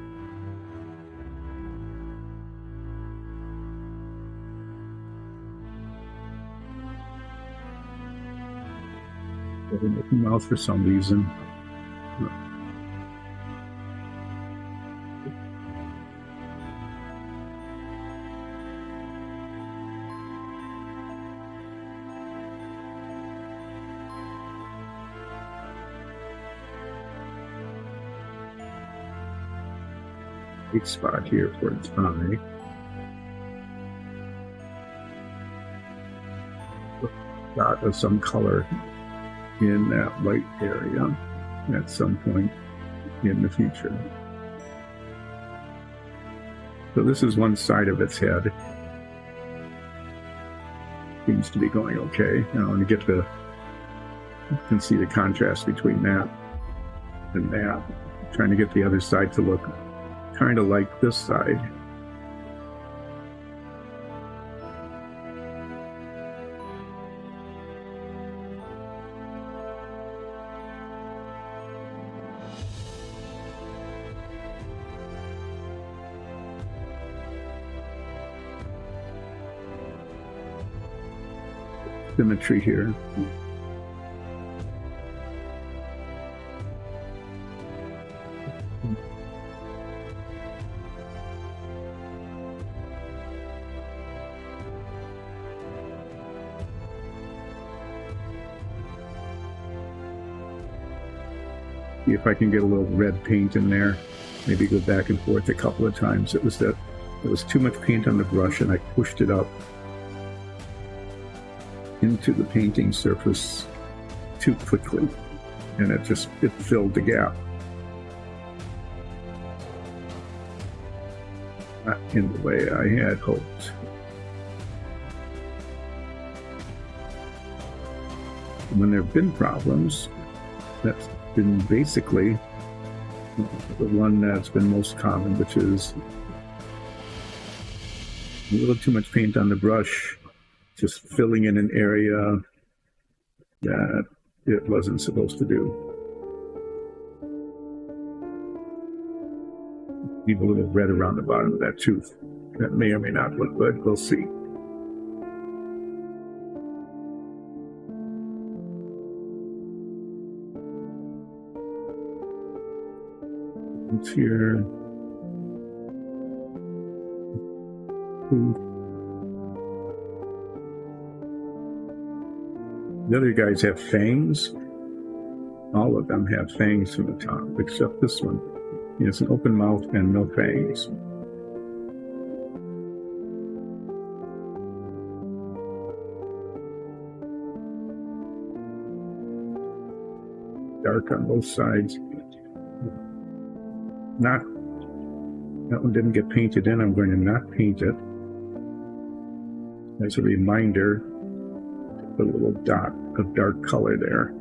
An open mouth for some reason. Big spot here for its eye. Dot of some color in that white area at some point in the future. So this is one side of its head. Seems to be going okay. Now when you get you can see the contrast between that and that. trying to get the other side to look kind of like this side. Symmetry here. See if I can get a little red paint in there. Maybe go back and forth a couple of times. It was that there was too much paint on the brush and I pushed it up into the painting surface too quickly, and it filled the gap. Not in the way I had hoped. When there have been problems, that's been basically the one that's been most common, which is a little too much paint on the brush, just filling in an area that it wasn't supposed to do. Leave a little red around the bottom of that tooth. That may or may not look good. We'll see. It's here. The other guys have fangs. All of them have fangs from the top, except this one. He has an open mouth and no fangs. Dark on both sides. That one didn't get painted in. I'm going to not paint it. As a reminder, a little dot of dark color there.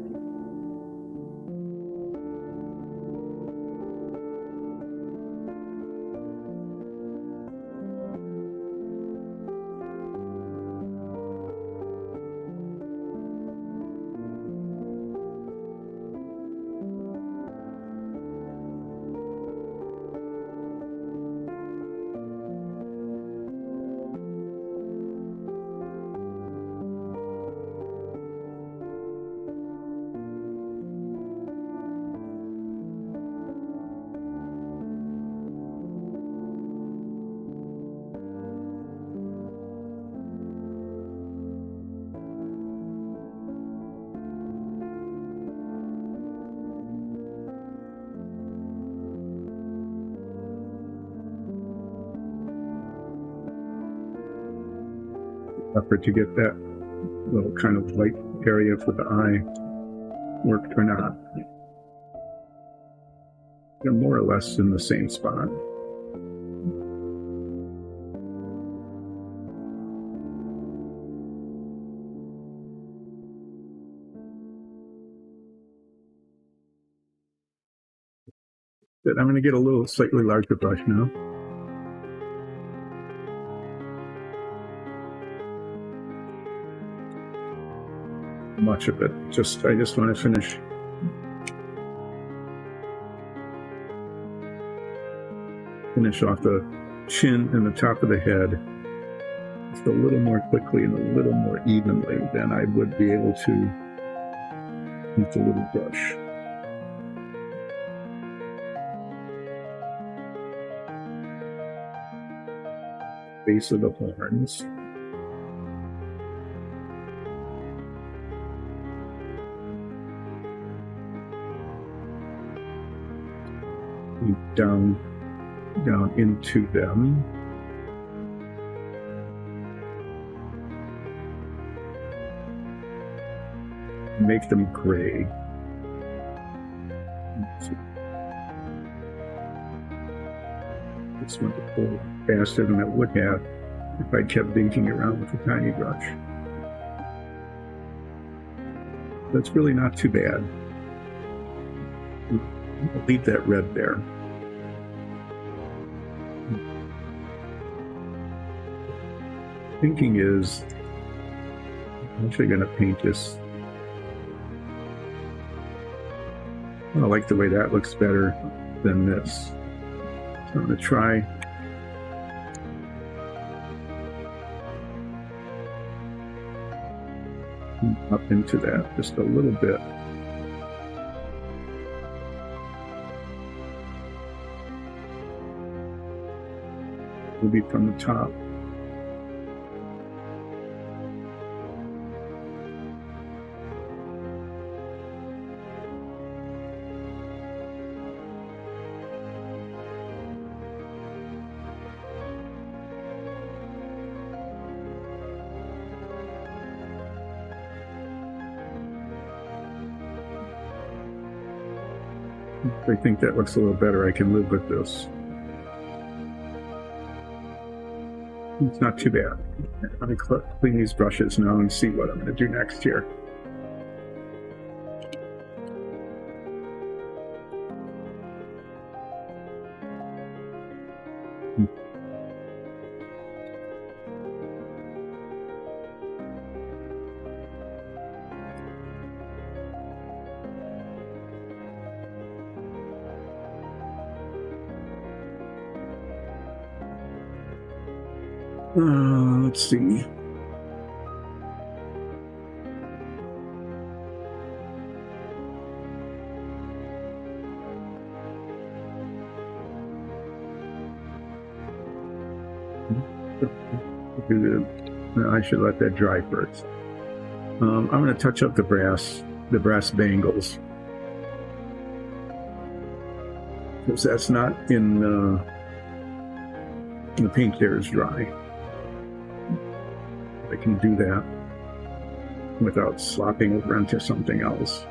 Effort to get that little kind of light area for the eye worked or not. They're more or less in the same spot. But I'm going to get a little slightly larger brush now. Much of it. I just want to finish off the chin and the top of the head just a little more quickly and a little more evenly than I would be able to with the little brush. Base of the horns. Down into them. Make them gray. This one to pull faster than it would have if I kept dinking around with a tiny brush. That's really not too bad. I'll leave that red there. Thinking is, I'm actually going to paint this. I like the way that looks better than this. So I'm going to try up into that just a little bit. Maybe from the top. I think that looks a little better. I can live with this. It's not too bad. Let me clean these brushes now and see what I'm going to do next here. Let's see. I should let that dry first. I'm going to touch up the brass bangles, because that's not in the paint there is dry. I can do that without slopping over into something else.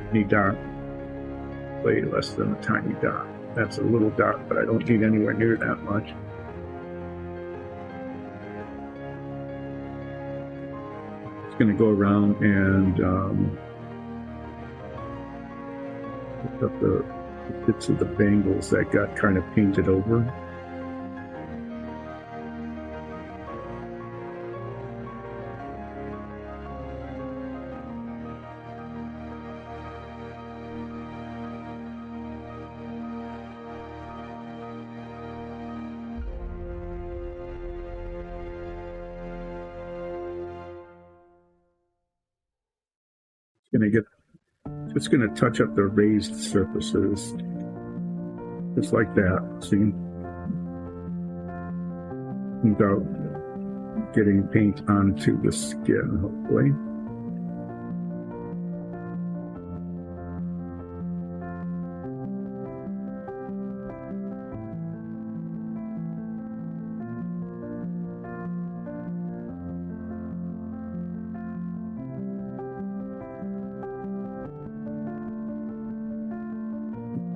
Tiny dot, way less than a tiny dot. That's a little dot, but I don't need anywhere near that much. It's going to go around and pick up the bits of the bangles that got kind of painted over. Just going to touch up the raised surfaces, just like that, see? Without getting paint onto the skin, hopefully.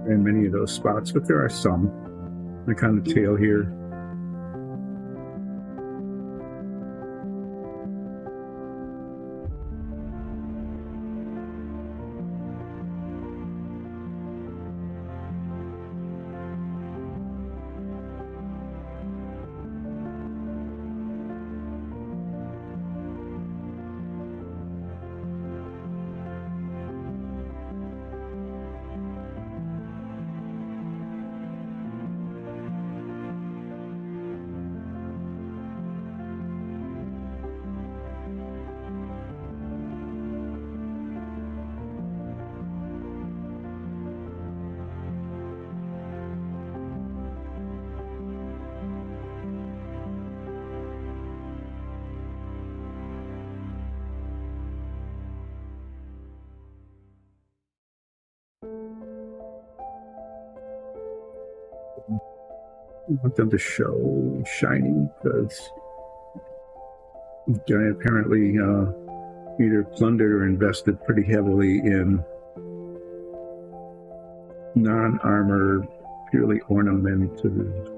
And many of those spots, but there are some. The kind of tail here. I want them to show shiny because I apparently either plundered or invested pretty heavily in non-armor, purely ornamented.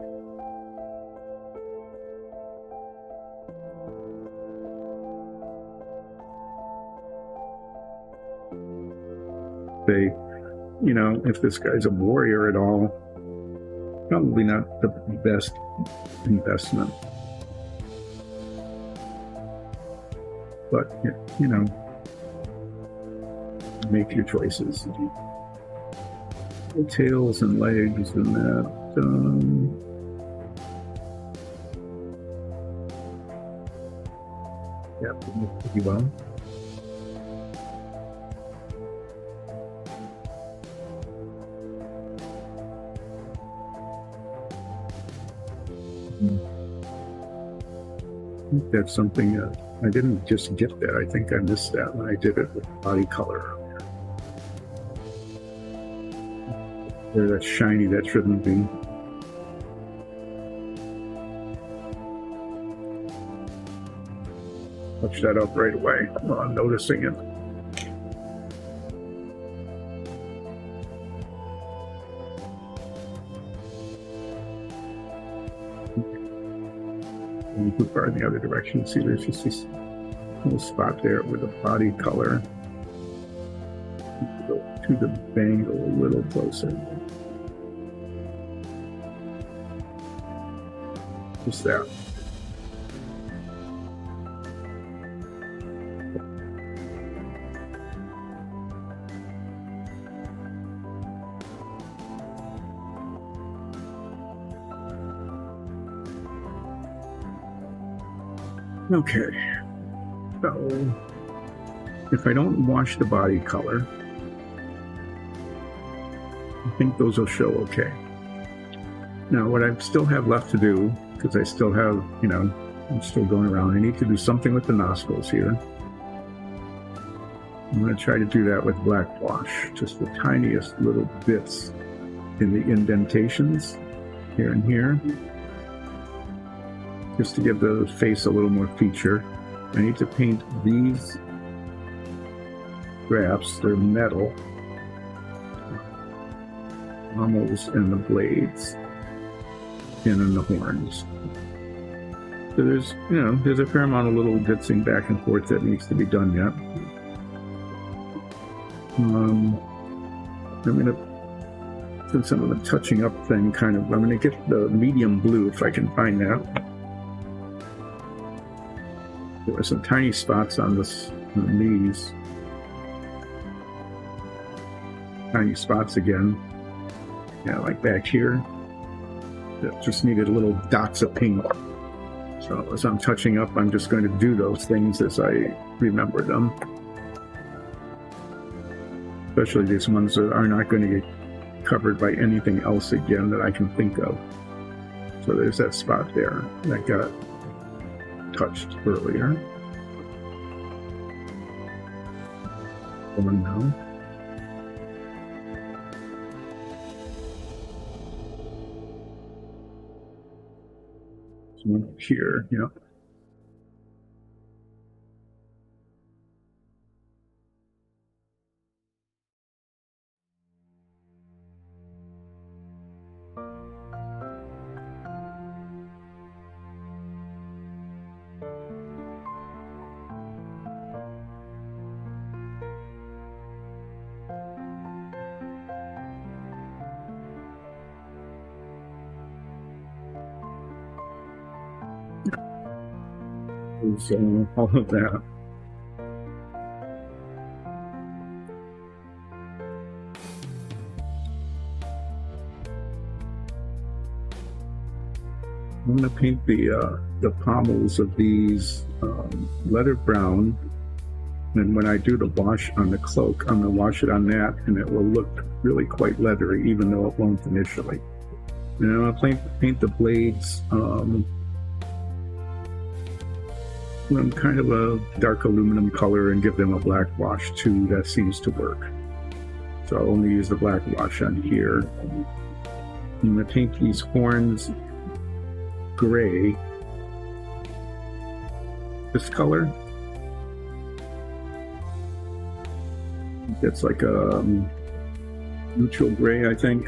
say, you know, if this guy's a warrior at all, probably not the best investment. But, you know, make your choices. The tails and legs and that. Yeah, pretty well. I think that's something I didn't just get that. I think I missed that when I did it with body color. There, that's shiny, that shouldn't be. Touch that up right away while I'm noticing it. And you move far in the other direction. See, there's just this little spot there with a body color. Go to the bangle a little closer. Just that. Okay, so if I don't wash the body color, I think those will show okay. Now, what I still have left to do, because I still have, you know, I'm still going around, I need to do something with the nostrils here. I'm going to try to do that with black wash, just the tiniest little bits in the indentations here and here, just to give the face a little more feature. I need to paint these straps, they're metal, pommels and the blades, and then the horns. So there's, you know, there's a fair amount of little bitsing back and forth that needs to be done yet. I'm going to, since I'm on the touching up thing, kind of, I'm going to get the medium blue if I can find that. There were some tiny spots on this, on these. Tiny spots again. Yeah, like back here. That just needed little dots of pink. So as I'm touching up, I'm just going to do those things as I remember them. Especially these ones that are not going to get covered by anything else again that I can think of. So there's that spot there that got touched earlier. One now. One up here, yeah. So all of that. I'm going to paint the pommels of these leather brown, and when I do the wash on the cloak, I'm going to wash it on that, and it will look really quite leathery, even though it won't initially. And I'm going to paint the blades kind of a dark aluminum color and give them a black wash too. That seems to work. So I'll only use the black wash on here. I'm going to paint these horns gray. This color. It's like a neutral gray, I think.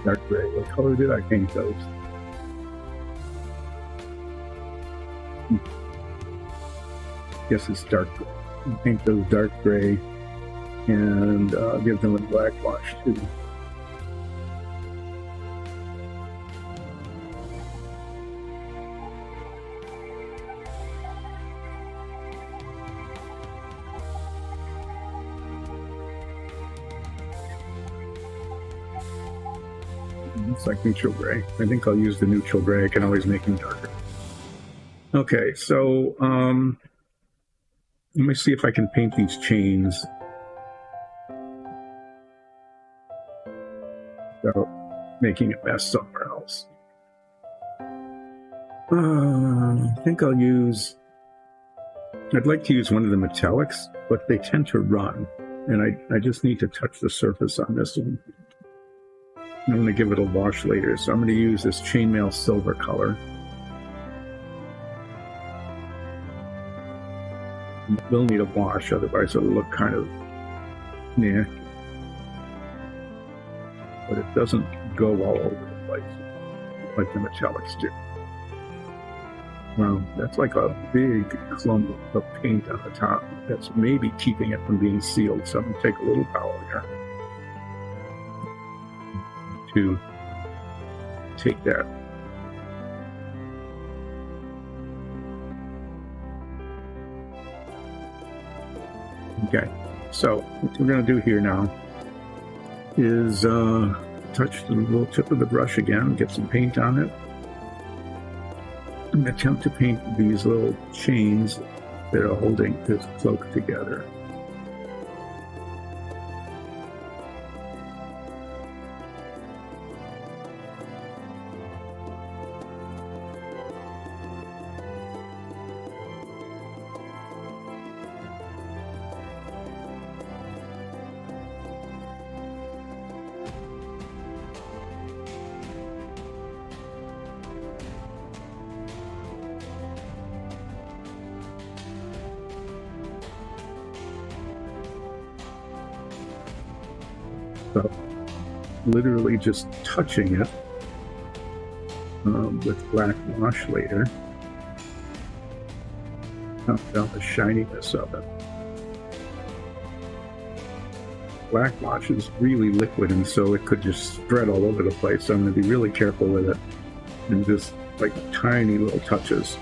dark gray. What color did I paint those? Guess it's dark gray. Paint those dark gray and give them a black wash too. It's like neutral gray. I think I'll use the neutral gray. I can always make them darker. Okay, so let me see if I can paint these chains without making a mess somewhere else. I think I'd like to use one of the metallics, but they tend to run, and I just need to touch the surface on this one. I'm going to give it a wash later, so I'm going to use this chainmail silver color. We'll need a wash, otherwise it'll look kind of, yeah. But it doesn't go all over the place like the metallics do. Well, that's like a big clump of paint on the top that's maybe keeping it from being sealed, so I'm going to take a little towel here to take that. Okay, so what we're going to do here now is touch the little tip of the brush again, get some paint on it, and attempt to paint these little chains that are holding this cloak together. So, literally just touching it with black wash later. Count down the shininess of it. Black wash is really liquid, and so it could just spread all over the place. So I'm going to be really careful with it, and just like tiny little touches.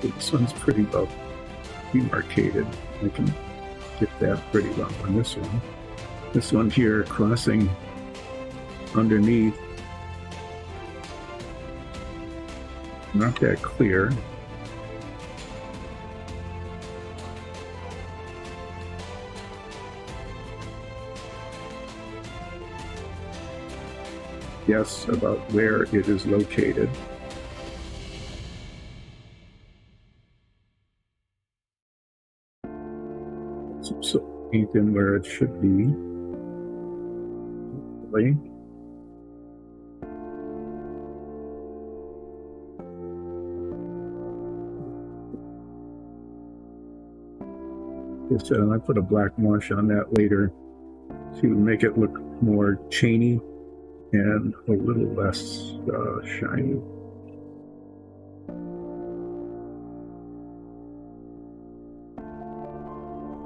This one's pretty well demarcated. I can get that pretty well on this one. This one here crossing underneath, not that clear. Guess about where it is located. So paint in where it should be. Hopefully. I put a black wash on that later to make it look more chainy and a little less shiny.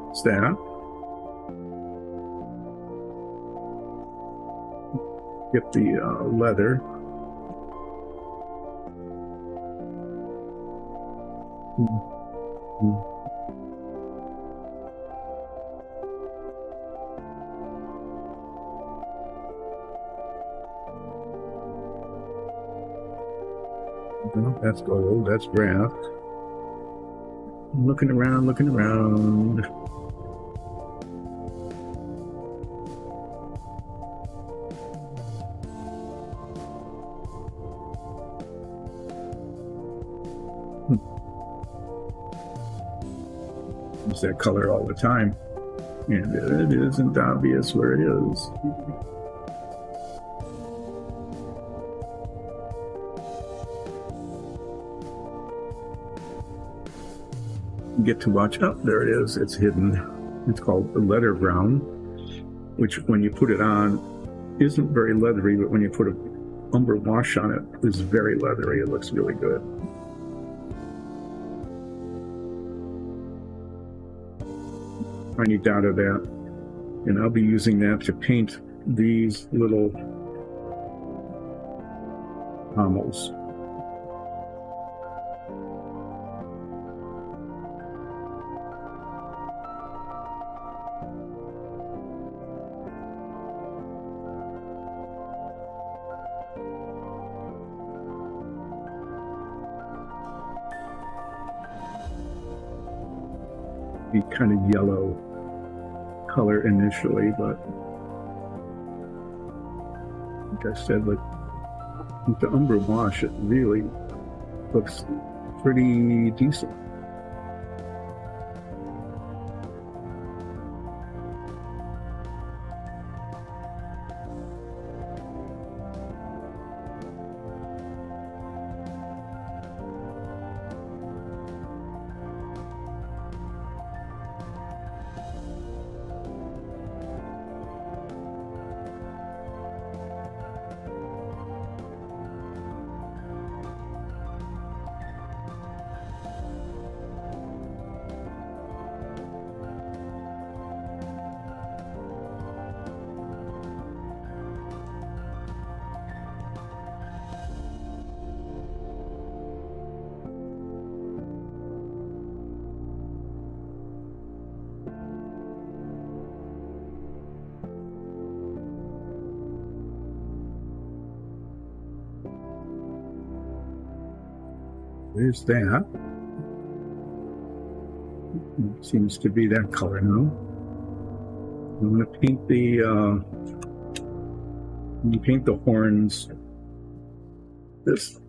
What's that? Get the leather. No, that's gold, that's graft. Looking around, looking around. Use that color all the time, and it isn't obvious where it is. get to watch. Oh, there it is. It's hidden. It's called a leather brown, which when you put it on isn't very leathery, but when you put an umber wash on it is very leathery. It looks really good. Any doubt of that. And I'll be using that to paint these little pommels. Be kind of yellow color initially, but like I said, with the umber wash, it really looks pretty decent. There's that. It seems to be that color now. I'm going to paint the horns this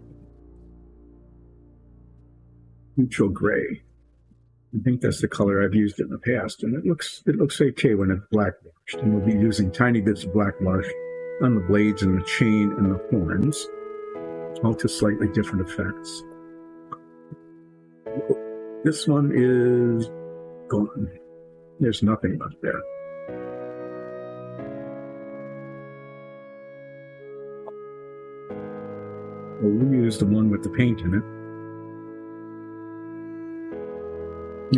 neutral gray. I think that's the color I've used in the past, and it looks okay when it's black washed. And we'll be using tiny bits of black wash on the blades and the chain and the horns, all to slightly different effects. This one is gone. There's nothing left there. We'll use the one with the paint in it.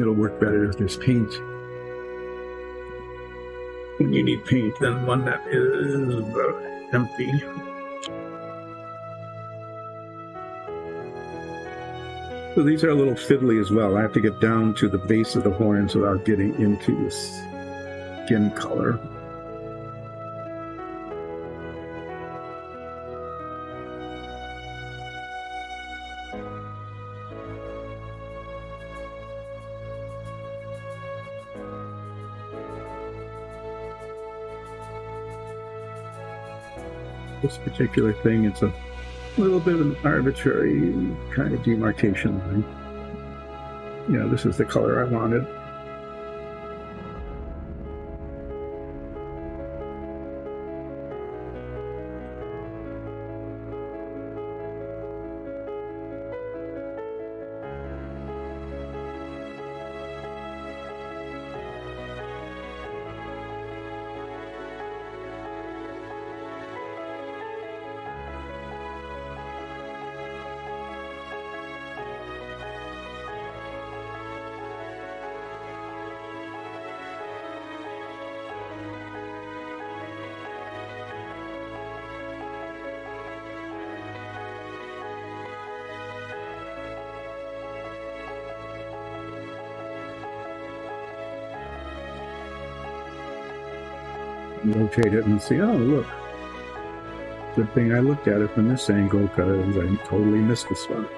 It'll work better if there's paint. When you need paint, then one that is empty. So these are a little fiddly as well. I have to get down to the base of the horns without getting into the skin color. This particular thing, it's a little bit of an arbitrary kind of demarcation line. You know, this is the color I wanted. Rotate it and see, oh, look. Good thing I looked at it from this angle because I totally missed the spot.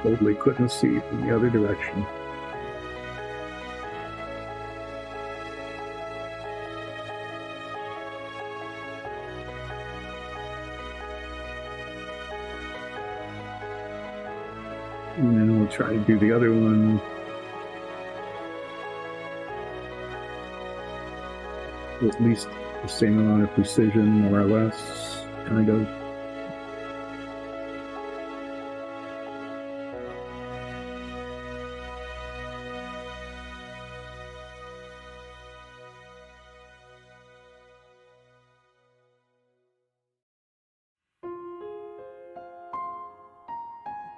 Totally couldn't see from the other direction. And then we'll try to do the other one. At least the same amount of precision, more or less, kind of.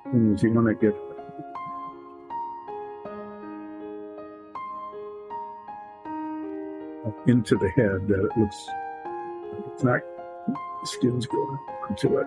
And you want to get up into the head that it looks like it's not, the skin's going onto it.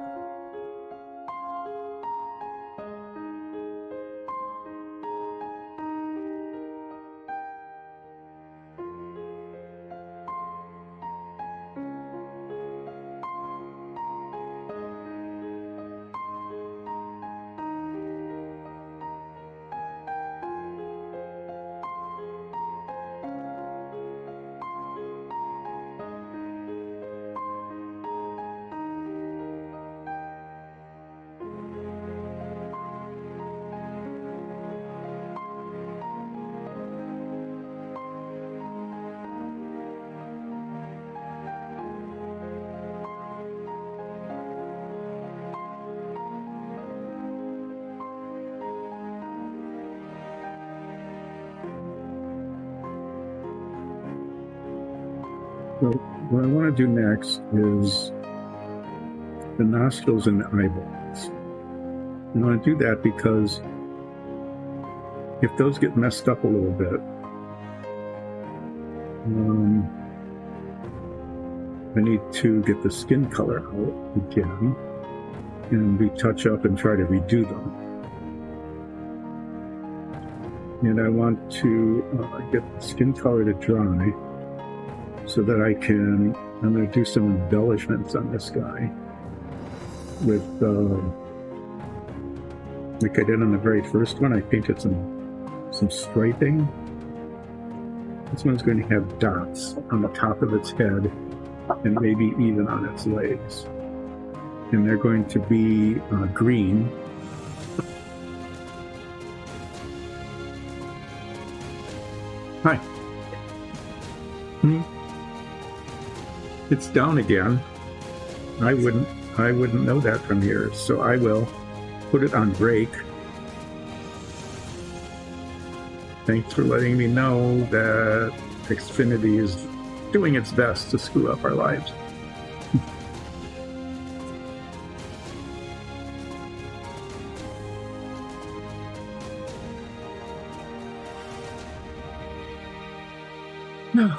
So what I want to do next is the nostrils and the eyeballs. I want to do that because if those get messed up a little bit, I need to get the skin color out again and retouch up and try to redo them. And I want to get the skin color to dry so that I'm going to do some embellishments on this guy with, like I did on the very first one, I painted some striping. This one's going to have dots on the top of its head and maybe even on its legs. And they're going to be green. Hi. It's down again. I wouldn't know that from here, so I will put it on break. Thanks for letting me know that Xfinity is doing its best to screw up our lives. No.